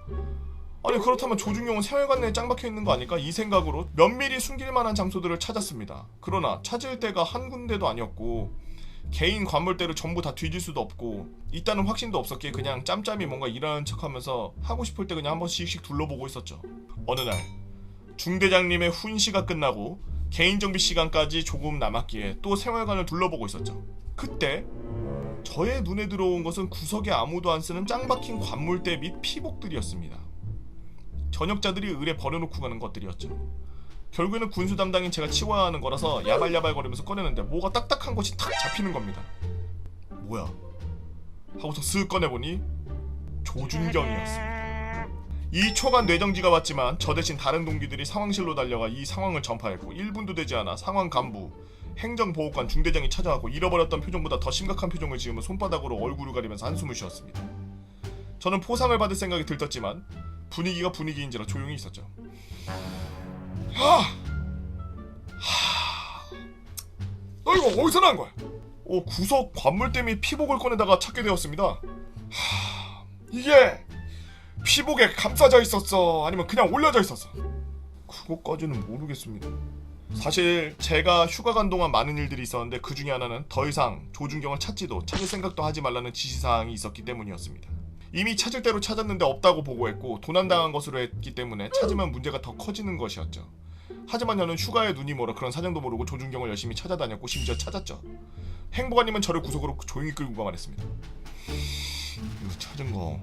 아니 그렇다면 조준경은 세월간 내에 짱 박혀있는 거 아닐까? 이 생각으로 면밀히 숨길 만한 장소들을 찾았습니다. 그러나 찾을 데가 한 군데도 아니었고 개인 관물대를 전부 다 뒤질 수도 없고 있다는 확신도 없었기에 그냥 짬짬이 뭔가 일하는 척하면서 하고 싶을 때 그냥 한 번씩씩 둘러보고 있었죠. 어느 날 중대장님의 훈시가 끝나고 개인정비 시간까지 조금 남았기에 또 생활관을 둘러보고 있었죠. 그때 저의 눈에 들어온 것은 구석에 아무도 안 쓰는 짱 박힌 관물대 및 피복들이었습니다. 전역자들이 을에 버려놓고 가는 것들이었죠. 결국에는 군수 담당인 제가 치워야 하는 거라서 야발야발 거리면서 꺼내는데 뭐가 딱딱한 것이 탁 잡히는 겁니다. 뭐야? 하고서 쓱 꺼내보니 조준경이었습니다. 2초간 뇌정지가 왔지만 저 대신 다른 동기들이 상황실로 달려가 이 상황을 전파했고 1분도 되지 않아 상황 간부, 행정보호관 중대장이 찾아왔고 잃어버렸던 표정보다 더 심각한 표정을 지으며 손바닥으로 얼굴을 가리면서 한숨을 쉬었습니다. 저는 포상을 받을 생각이 들떴지만 분위기가 분위기인지라 조용히 있었죠. 너 이거 어디서 난 거야? 구석 관물대 및 피복을 꺼내다가 찾게 되었습니다. 이게 피복에 감싸져 있었어? 아니면 그냥 올려져 있었어? 그것까지는 모르겠습니다. 사실 제가 휴가 간 동안 많은 일들이 있었는데 그 중에 하나는 더 이상 조준경을 찾지도 찾을 생각도 하지 말라는 지시사항이 있었기 때문이었습니다. 이미 찾을 대로 찾았는데 없다고 보고했고 도난당한 것으로 했기 때문에 찾으면 문제가 더 커지는 것이었죠. 하지만 저는 휴가에 눈이 멀어 그런 사정도 모르고 조준경을 열심히 찾아다녔고 심지어 찾았죠. 행보관님은 저를 구석으로 조용히 끌고 가만 했습니다. 이거 찾은 거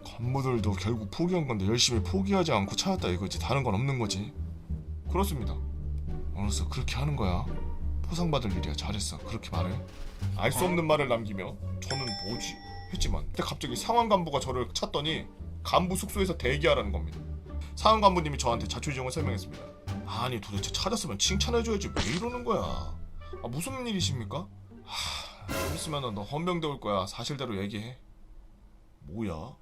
간부들도 결국 포기한 건데 열심히 포기하지 않고 찾았다 이거지. 다른 건 없는 거지. 그렇습니다. 알았어, 그렇게 하는 거야. 포상받을 일이야. 잘했어. 그렇게 말해. 알 수 없는 말을 남기며 저는 뭐지? 했지만 그때 갑자기 상황 간부가 저를 찾더니 간부 숙소에서 대기하라는 겁니다. 상황 간부님이 저한테 자초지종을 설명했습니다. 아니 도대체 찾았으면 칭찬해줘야지 왜 이러는 거야. 무슨 일이십니까? 좀 있으면 너 헌병대 올 거야. 사실대로 얘기해. 뭐야?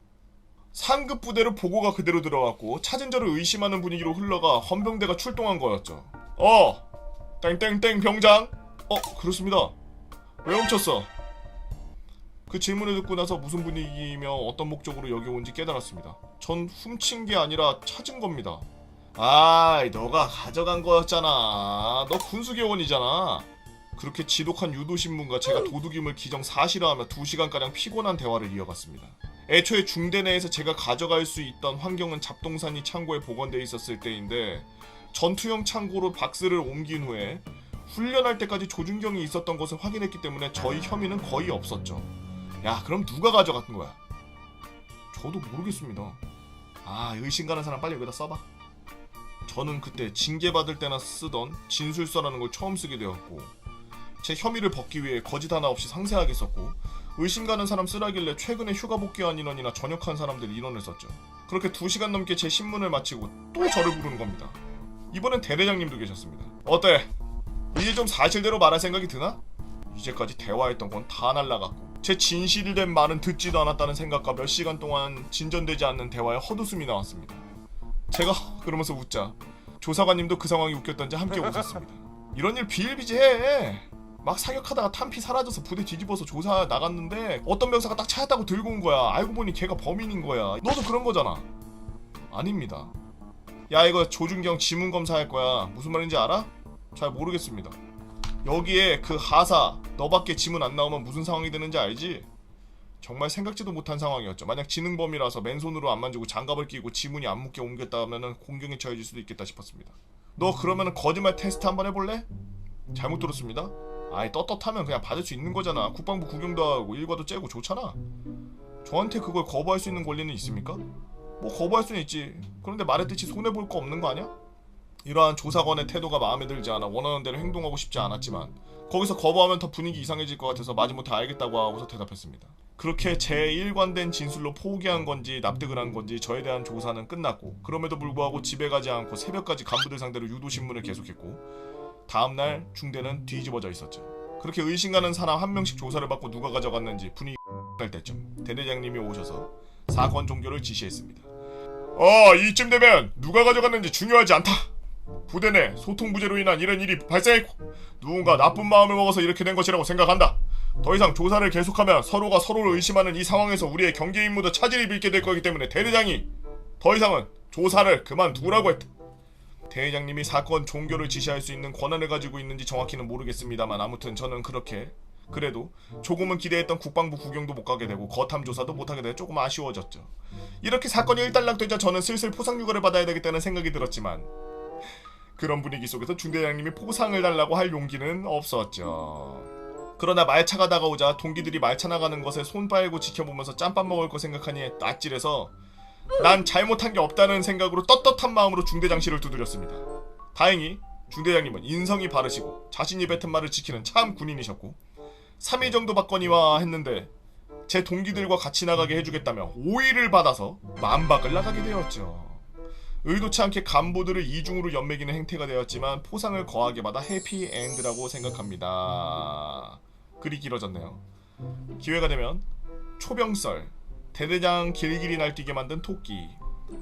상급 부대로 보고가 그대로 들어갔고 찾은 저를 의심하는 분위기로 흘러가 헌병대가 출동한 거였죠. 땡땡땡 병장. 그렇습니다. 왜 훔쳤어? 그 질문을 듣고 나서 무슨 분위기이며 어떤 목적으로 여기 온지 깨달았습니다. 전 훔친 게 아니라 찾은 겁니다. 너가 가져간 거였잖아. 너 군수교원이잖아. 그렇게 지독한 유도신문과 제가 도둑임을 기정사실화하며 2시간가량 피곤한 대화를 이어갔습니다. 애초에 중대 내에서 제가 가져갈 수 있던 환경은 잡동사니 창고에 복원되어 있었을 때인데 전투형 창고로 박스를 옮긴 후에 훈련할 때까지 조준경이 있었던 것을 확인했기 때문에 저희 혐의는 거의 없었죠. 야, 그럼 누가 가져간 거야? 저도 모르겠습니다. 의심 가는 사람 빨리 여기다 써봐. 저는 그때 징계받을 때나 쓰던 진술서라는 걸 처음 쓰게 되었고 제 혐의를 벗기 위해 거짓 하나 없이 상세하게 썼고 의심 가는 사람 쓰라길래 최근에 휴가 복귀한 인원이나 전역한 사람들 인원을 썼죠. 그렇게 2시간 넘게 제 신문을 마치고 또 저를 부르는 겁니다. 이번엔 대대장님도 계셨습니다. 어때? 이제 좀 사실대로 말할 생각이 드나? 이제까지 대화했던 건 다 날라갔고 제 진실된 말은 듣지도 않았다는 생각과 몇 시간 동안 진전되지 않는 대화에 헛웃음이 나왔습니다. 제가 그러면서 웃자 조사관님도 그 상황이 웃겼던지 함께 웃었습니다. 이런 일 비일비재해. 막 사격하다가 탄피 사라져서 부대 뒤집어서 조사 나갔는데 어떤 병사가 딱 찾았다고 들고 온 거야. 알고 보니 걔가 범인인 거야. 너도 그런 거잖아. 아닙니다. 야, 이거 조준경 지문 검사할 거야. 무슨 말인지 알아? 잘 모르겠습니다. 여기에 그 하사 너밖에 지문 안 나오면 무슨 상황이 되는지 알지? 정말 생각지도 못한 상황이었죠. 만약 지능범이라서 맨손으로 안 만지고 장갑을 끼고 지문이 안 묻게 옮겼다 하면은 공경에 처해질 수도 있겠다 싶었습니다. 너 그러면은 거짓말 테스트 한번 해볼래? 잘못 들었습니다. 아이 떳떳하면 그냥 받을 수 있는 거잖아. 국방부 구경도 하고 일과도 째고 좋잖아. 저한테 그걸 거부할 수 있는 권리는 있습니까? 뭐 거부할 수는 있지. 그런데 말했듯이 손해볼 거 없는 거 아니야? 이러한 조사관의 태도가 마음에 들지 않아 원하는 대로 행동하고 싶지 않았지만 거기서 거부하면 더 분위기 이상해질 것 같아서 마지못해 알겠다고 하고서 대답했습니다. 그렇게 제 일관된 진술로 포기한 건지 납득을 한 건지 저에 대한 조사는 끝났고 그럼에도 불구하고 집에 가지 않고 새벽까지 간부들 상대로 유도신문을 계속했고 다음날 중대는 뒤집어져 있었죠. 그렇게 의심가는 사람 한 명씩 조사를 받고 누가 가져갔는지 분위기 날 때쯤 대대장님이 오셔서 사건 종결을 지시했습니다. 이쯤 되면 누가 가져갔는지 중요하지 않다. 부대 내 소통 부재로 인한 이런 일이 발생했고 누군가 나쁜 마음을 먹어서 이렇게 된 것이라고 생각한다. 더 이상 조사를 계속하면 서로가 서로를 의심하는 이 상황에서 우리의 경계 임무도 차질이 빚게 될 거기 때문에 대대장이 더 이상은 조사를 그만두라고 했다. 대회장님이 사건 종결을 지시할 수 있는 권한을 가지고 있는지 정확히는 모르겠습니다만 아무튼 저는 그렇게 그래도 조금은 기대했던 국방부 구경도 못 가게 되고 거탐 조사도 못 하게 돼 조금 아쉬워졌죠. 이렇게 사건이 일단락되자 저는 슬슬 포상휴가를 받아야 되겠다는 생각이 들었지만 그런 분위기 속에서 중대장님이 포상을 달라고 할 용기는 없었죠. 그러나 말차가 다가오자 동기들이 말차 나가는 것에 손 빨고 지켜보면서 짬밥 먹을 거 생각하니 낯질해서 난 잘못한 게 없다는 생각으로 떳떳한 마음으로 중대장실을 두드렸습니다. 다행히 중대장님은 인성이 바르시고 자신이 뱉은 말을 지키는 참 군인이셨고 3일 정도 받거니와 했는데 제 동기들과 같이 나가게 해주겠다며 5일을 받아서 만박을 나가게 되었죠. 의도치 않게 간부들을 이중으로 연맥이는 행태가 되었지만 포상을 거하게 받아 해피엔드라고 생각합니다. 글이 길어졌네요. 기회가 되면 초병썰 대대장 길길이 날뛰게 만든 토끼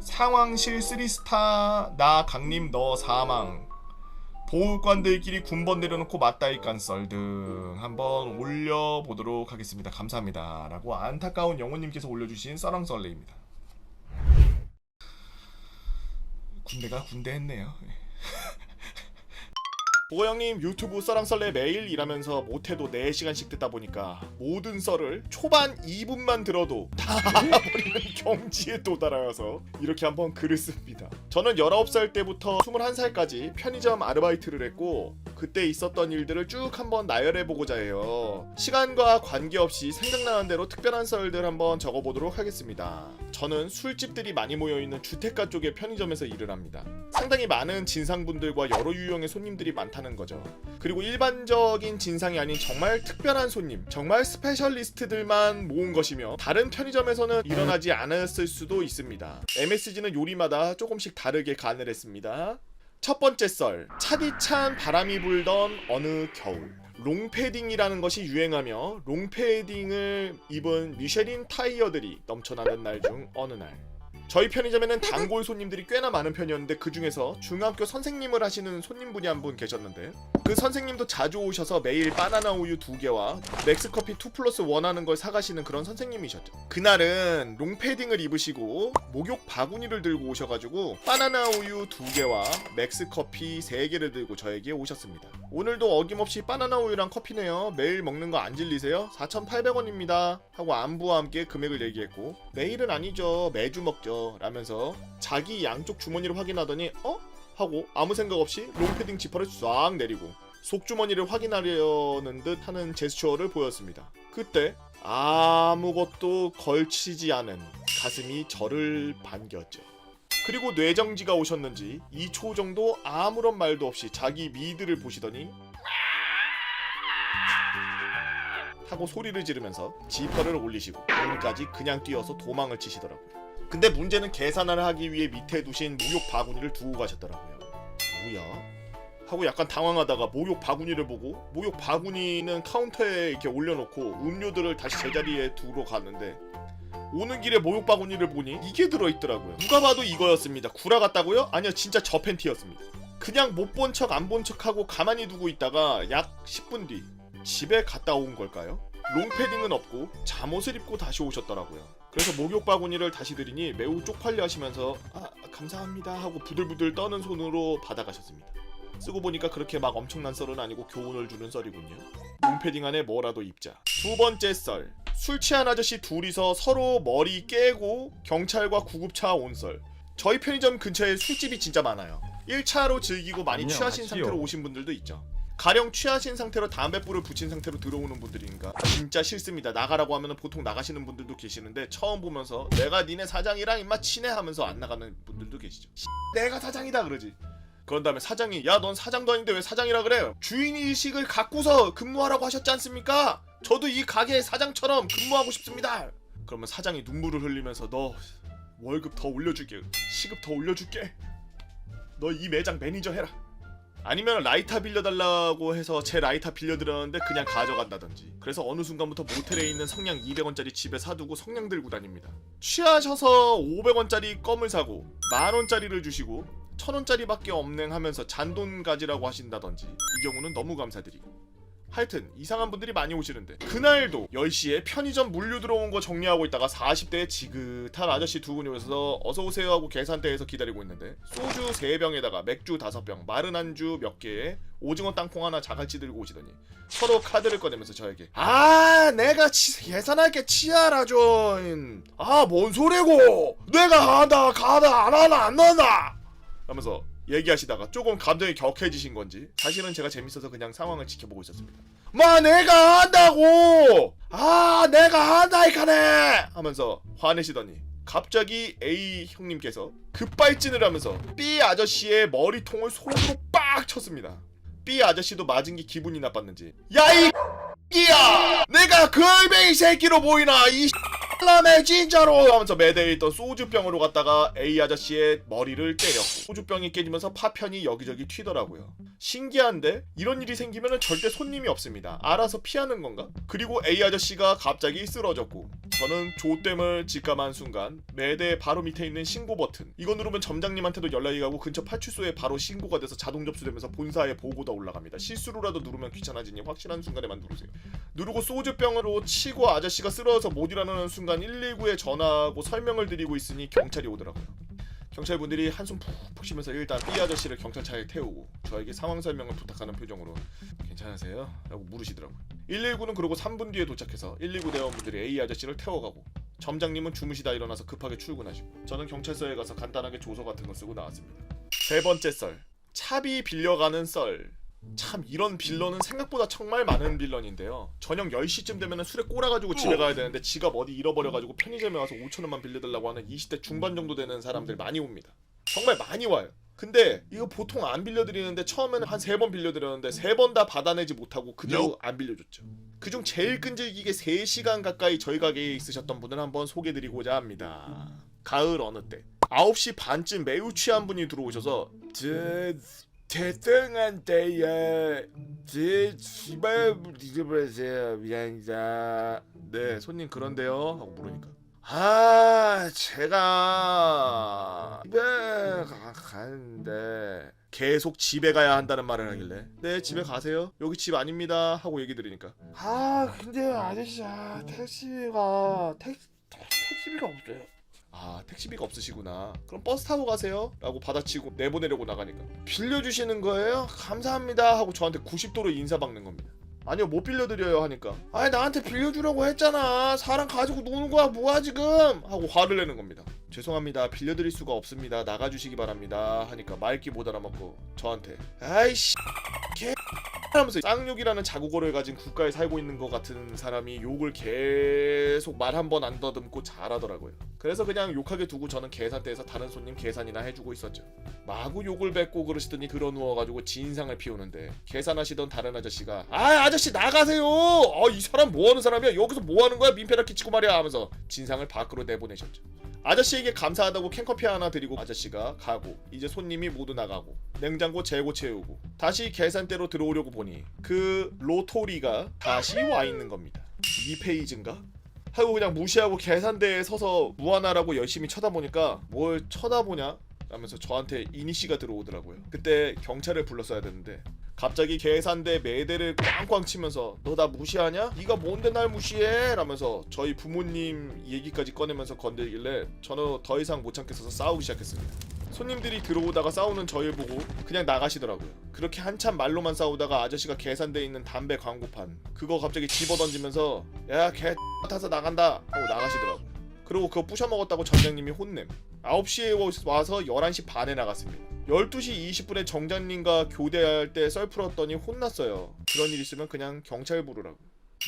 상황실 3스타 나 강림 너 사망 보호관들끼리 군번 내려놓고 맞다이 깐썰 등 한번 올려보도록 하겠습니다. 감사합니다 라고 안타까운 영호님께서 올려주신 썰랑썰레입니다. 군대가 군대했네요. 보고형님 유튜브 썰랑썰레 매일 일하면서 못해도 4시간씩 듣다 보니까 모든 썰을 초반 2분만 들어도 다 버리는 경지에 도달하여서 이렇게 한번 글을 씁니다. 저는 19살 때부터 21살까지 편의점 아르바이트를 했고 그때 있었던 일들을 쭉 한번 나열해보고자 해요. 시간과 관계없이 생각나는 대로 특별한 썰들 한번 적어보도록 하겠습니다. 저는 술집들이 많이 모여있는 주택가 쪽의 편의점에서 일을 합니다. 상당히 많은 진상분들과 여러 유형의 손님들이 많다는 거죠. 그리고 일반적인 진상이 아닌 정말 특별한 손님, 정말 스페셜리스트들만 모은 것이며 다른 편의점에서는 일어나지 않았을 수도 있습니다. MSG는 요리마다 조금씩 다르게 간을 했습니다. 첫 번째 썰, 차디찬 바람이 불던 어느 겨울 롱패딩이라는 것이 유행하며 롱패딩을 입은 미쉐린 타이어들이 넘쳐나는 날 중 어느 날 저희 편의점에는 단골 손님들이 꽤나 많은 편이었는데 그 중에서 중학교 선생님을 하시는 손님분이 한 분 계셨는데 그 선생님도 자주 오셔서 매일 바나나 우유 2개와 맥스커피 2+1 하는 걸 사가시는 그런 선생님이셨죠. 그날은 롱패딩을 입으시고 목욕 바구니를 들고 오셔가지고 바나나 우유 2개와 맥스커피 3개를 들고 저에게 오셨습니다. 오늘도 어김없이 바나나 우유랑 커피네요. 매일 먹는 거 안 질리세요? 4,800원입니다 하고 안부와 함께 금액을 얘기했고 매일은 아니죠 매주 먹죠 라면서 자기 양쪽 주머니를 확인하더니 하고 아무 생각 없이 롱패딩 지퍼를 싹 내리고 속주머니를 확인하려는 듯 하는 제스처를 보였습니다. 그때 아무것도 걸치지 않은 가슴이 저를 반겼죠. 그리고 뇌정지가 오셨는지 2초 정도 아무런 말도 없이 자기 미드를 보시더니 하고 소리를 지르면서 지퍼를 올리시고 문까지 그냥 뛰어서 도망을 치시더라고요. 근데 문제는 계산을 하기 위해 밑에 두신 목욕 바구니를 두고 가셨더라고요. 뭐야? 하고 약간 당황하다가 목욕 바구니를 보고 목욕 바구니는 카운터에 이렇게 올려놓고 음료들을 다시 제자리에 두러 갔는데 오는 길에 목욕 바구니를 보니 이게 들어있더라고요. 누가 봐도 이거였습니다. 구라 같다고요? 아니요 진짜 저 팬티였습니다. 그냥 못 본 척 안 본 척하고 가만히 두고 있다가 약 10분 뒤 집에 갔다 온 걸까요? 롱패딩은 없고 잠옷을 입고 다시 오셨더라고요. 그래서 목욕 바구니를 다시 드리니 매우 쪽팔려 하시면서 감사합니다 하고 부들부들 떠는 손으로 받아가셨습니다. 쓰고 보니까 그렇게 막 엄청난 썰은 아니고 교훈을 주는 썰이군요. 롱패딩 안에 뭐라도 입자. 두 번째 썰, 술 취한 아저씨 둘이서 서로 머리 깨고 경찰과 구급차 온 썰. 저희 편의점 근처에 술집이 진짜 많아요. 1차로 즐기고 많이 취하신 상태로 오신 분들도 있죠. 가령 취하신 상태로 담뱃불을 붙인 상태로 들어오는 분들이니까 진짜 싫습니다. 나가라고 하면 보통 나가시는 분들도 계시는데 처음 보면서 내가 니네 사장이랑 임마 친해 하면서 안 나가는 분들도 계시죠. 내가 사장이다 그러지. 그런 다음에 사장이 야 넌 사장도 아닌데 왜 사장이라 그래? 주인의식을 갖고서 근무하라고 하셨지 않습니까? 저도 이 가게의 사장처럼 근무하고 싶습니다. 그러면 사장이 눈물을 흘리면서 너 월급 더 올려줄게, 시급 더 올려줄게, 너 이 매장 매니저 해라. 아니면 라이터 빌려달라고 해서 제 라이터 빌려드렸는데 그냥 가져간다든지. 그래서 어느 순간부터 모텔에 있는 성냥 200원짜리 집에 사두고 성냥 들고 다닙니다. 취하셔서 500원짜리 껌을 사고 10,000원짜리를 주시고 1,000원짜리밖에 없냉 하면서 잔돈 가지라고 하신다든지. 이 경우는 너무 감사드리고. 하여튼 이상한 분들이 많이 오시는데 그날도 10시에 편의점 물류 들어온 거 정리하고 있다가 40대의 지긋한 아저씨 두 분이 오셔서 어서오세요 하고 계산대에서 기다리고 있는데 소주 3병에다가 맥주 5병, 마른 안주 몇 개에 오징어 땅콩 하나 자갈치 들고 오시더니 서로 카드를 꺼내면서 저에게 내가 계산할게 치아라 좀. 뭔 소리고, 내가 한다 가다 안 하나 안 넣나 하면서 얘기하시다가 조금 감정이 격해지신 건지 사실은 제가 재밌어서 그냥 상황을 지켜보고 있었습니다. 내가 한다고! 내가 한다 이카네! 하면서 화내시더니 갑자기 A 형님께서 급발진을 하면서 B 아저씨의 머리통을 손으로 빡 쳤습니다. B 아저씨도 맞은 게 기분이 나빴는지 야 이 X야! 내가 걸뱅이 새끼로 보이나 이 라메 진짜로 하면서 매대에 있던 소주병으로 갔다가 A 아저씨의 머리를 때렸고 소주병이 깨지면서 파편이 여기저기 튀더라고요. 신기한데 이런 일이 생기면 절대 손님이 없습니다. 알아서 피하는 건가? 그리고 A 아저씨가 갑자기 쓰러졌고 저는 조땜을 직감한 순간 매대 바로 밑에 있는 신고 버튼, 이거 누르면 점장님한테도 연락이 가고 근처 파출소에 바로 신고가 돼서 자동 접수되면서 본사에 보고가 올라갑니다. 실수로라도 누르면 귀찮아지니 확실한 순간에만 누르세요. 누르고 소주병으로 치고 아저씨가 쓰러져서 못 일어나는 순간 119에 전화하고 설명을 드리고 있으니 경찰이 오더라고요. 경찰분들이 한숨 푹푹 쉬면서 일단 B 아저씨를 경찰차에 태우고 저에게 상황 설명을 부탁하는 표정으로 괜찮으세요? 라고 물으시더라고요. 119는 그러고 3분 뒤에 도착해서 119 대원분들이 A 아저씨를 태워가고 점장님은 주무시다 일어나서 급하게 출근하시고 저는 경찰서에 가서 간단하게 조서 같은 거 쓰고 나왔습니다. 세 번째 썰, 차비 빌려가는 썰. 참 이런 빌런은 생각보다 정말 많은 빌런인데요. 저녁 10시쯤 되면 술에 꼬라가지고 집에 가야 되는데 지갑 어디 잃어버려가지고 편의점에 와서 5,000원만 빌려달라고 하는 20대 중반 정도 되는 사람들 많이 옵니다. 정말 많이 와요. 근데 이거 보통 안 빌려드리는데 처음에는 한 3번 빌려드렸는데 3번 다 받아내지 못하고 그대로 안 빌려줬죠. 그중 제일 끈질기게 3시간 가까이 저희 가게에 있으셨던 분을 한번 소개드리고자 합니다. 가을 어느 때 9시 반쯤 매우 취한 분이 들어오셔서 죄송한데요, 제 집을 잊어버렸어요. 미안합니다. 네, 손님 그런데요? 하고 물으니까 제가 집에 가는데 계속 집에 가야 한다는 말을 하길래 네 집에 가세요, 여기 집 아닙니다 하고 얘기 드리니까 근데 아저씨 택시비가 없어요. 택시비가 없으시구나. 그럼 버스 타고 가세요 라고 받아치고 내보내려고 나가니까 빌려주시는 거예요? 감사합니다 하고 저한테 90도로 인사박는 겁니다. 아니요 못 빌려드려요 하니까 나한테 빌려주라고 했잖아, 사람 가지고 노는 거야 뭐야 지금 하고 화를 내는 겁니다. 죄송합니다 빌려드릴 수가 없습니다, 나가주시기 바랍니다 하니까 말귀 못 알아먹고 저한테 아이씨 개 하면서 쌍욕이라는 자국어를 가진 국가에 살고 있는 것 같은 사람이 욕을 계속 말 한 번 안 더듬고 잘하더라고요. 그래서 그냥 욕하게 두고 저는 계산대에서 다른 손님 계산이나 해주고 있었죠. 마구 욕을 뱉고 그러시더니 드러누워가지고 진상을 피우는데 계산하시던 다른 아저씨가 아저씨 나가세요, 이 사람 뭐하는 사람이야, 여기서 뭐하는 거야 민폐나 끼치고 말이야 하면서 진상을 밖으로 내보내셨죠. 아저씨에게 감사하다고 캔커피 하나 드리고 아저씨가 가고 이제 손님이 모두 나가고 냉장고 재고 채우고 다시 계산대로 들어오려고 보니 그 로토리가 다시 와 있는 겁니다. 2페이지인가? 하고 그냥 무시하고 계산대에 서서 무하나라고 열심히 쳐다보니까 뭘 쳐다보냐? 라면서 저한테 이니씨가 들어오더라고요. 그때 경찰을 불렀어야 되는데 갑자기 계산대 매대를 꽝꽝 치면서 너 나 무시하냐? 네가 뭔데 날 무시해? 라면서 저희 부모님 얘기까지 꺼내면서 건들길래 저는 더 이상 못 참겠어서 싸우기 시작했습니다. 손님들이 들어오다가 싸우는 저희 보고 그냥 나가시더라고요. 그렇게 한참 말로만 싸우다가 아저씨가 계산대에 있는 담배 광고판 그거 갑자기 집어던지면서 야 개 타서 나간다 하고 나가시더라고요. 그리고 그거 부셔먹었다고 점장님이 혼냄. 9시에 와서 11시 반에 나갔습니다. 12시 20분에 정장님과 교대할 때 썰 풀었더니 혼났어요. 그런 일 있으면 그냥 경찰 부르라고.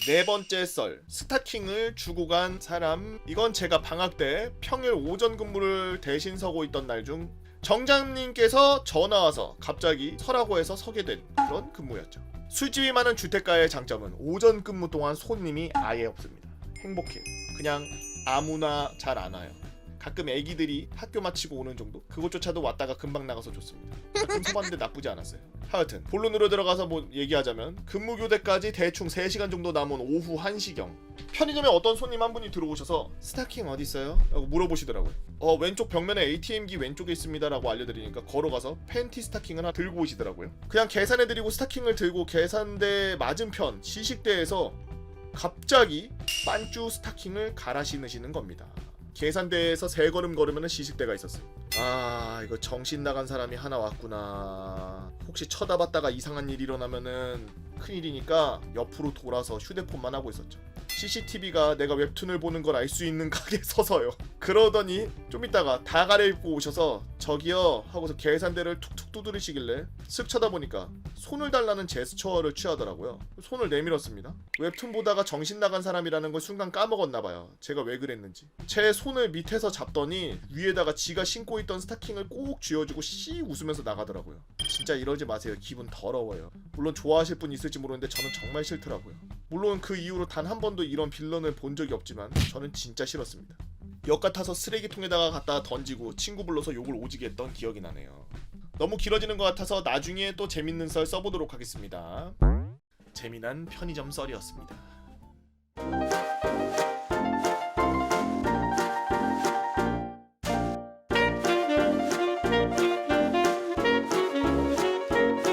네 번째 썰, 스타킹을 주고 간 사람. 이건 제가 방학 때 평일 오전 근무를 대신 서고 있던 날 중 정장님께서 전화 와서 갑자기 서라고 해서 서게 된 그런 근무였죠. 술집이 많은 주택가의 장점은 오전 근무 동안 손님이 아예 없습니다. 행복해요. 그냥 아무나 잘 안 와요. 가끔 애기들이 학교 마치고 오는 정도? 그것조차도 왔다가 금방 나가서 좋습니다. 가끔 서봤는데 나쁘지 않았어요. 하여튼 본론으로 들어가서 뭐 얘기하자면 근무 교대까지 대충 3시간 정도 남은 오후 1시경 편의점에 어떤 손님 한 분이 들어오셔서 스타킹 어디 있어요? 라고 물어보시더라고요. 왼쪽 벽면에 ATM기 왼쪽에 있습니다 라고 알려드리니까 걸어가서 팬티 스타킹을 하나 들고 오시더라고요. 그냥 계산해드리고 스타킹을 들고 계산대 맞은편 시식대에서 갑자기 반쭈 스타킹을 갈아 신으시는 겁니다. 계산대에서 3걸음 걸으면 시식대가 있었어요. 아, 이거 정신 나간 사람이 하나 왔구나. 혹시 쳐다봤다가 이상한 일이 일어나면은 큰일이니까 옆으로 돌아서 휴대폰만 하고 있었죠. CCTV가 내가 웹툰을 보는 걸 알 수 있는 가게에 서서요. 그러더니 좀 있다가 다 갈아입고 오셔서 저기요 하고서 계산대를 툭툭 두드리시길래 슥 쳐다보니까 손을 달라는 제스처를 취하더라고요. 손을 내밀었습니다. 웹툰 보다가 정신 나간 사람이라는 걸 순간 까먹었나봐요. 제가 왜 그랬는지. 제 손을 밑에서 잡더니 위에다가 지가 신고 있던 스타킹을 꼭 쥐어주고 씩 웃으면서 나가더라고요. 진짜 이러지 마세요. 기분 더러워요. 물론 좋아하실 분 있을지 모르는데 저는 정말 싫더라고요. 물론 그 이후로 단 한 번도 이런 빌런을 본 적이 없지만 저는 진짜 싫었습니다. 역 같아서 쓰레기통에다가 갖다 던지고 친구 불러서 욕을 오지게 했던 기억이 나네요. 너무 길어지는 것 같아서 나중에 또 재밌는 썰 써보도록 하겠습니다. 재미난 편의점 썰이었습니다.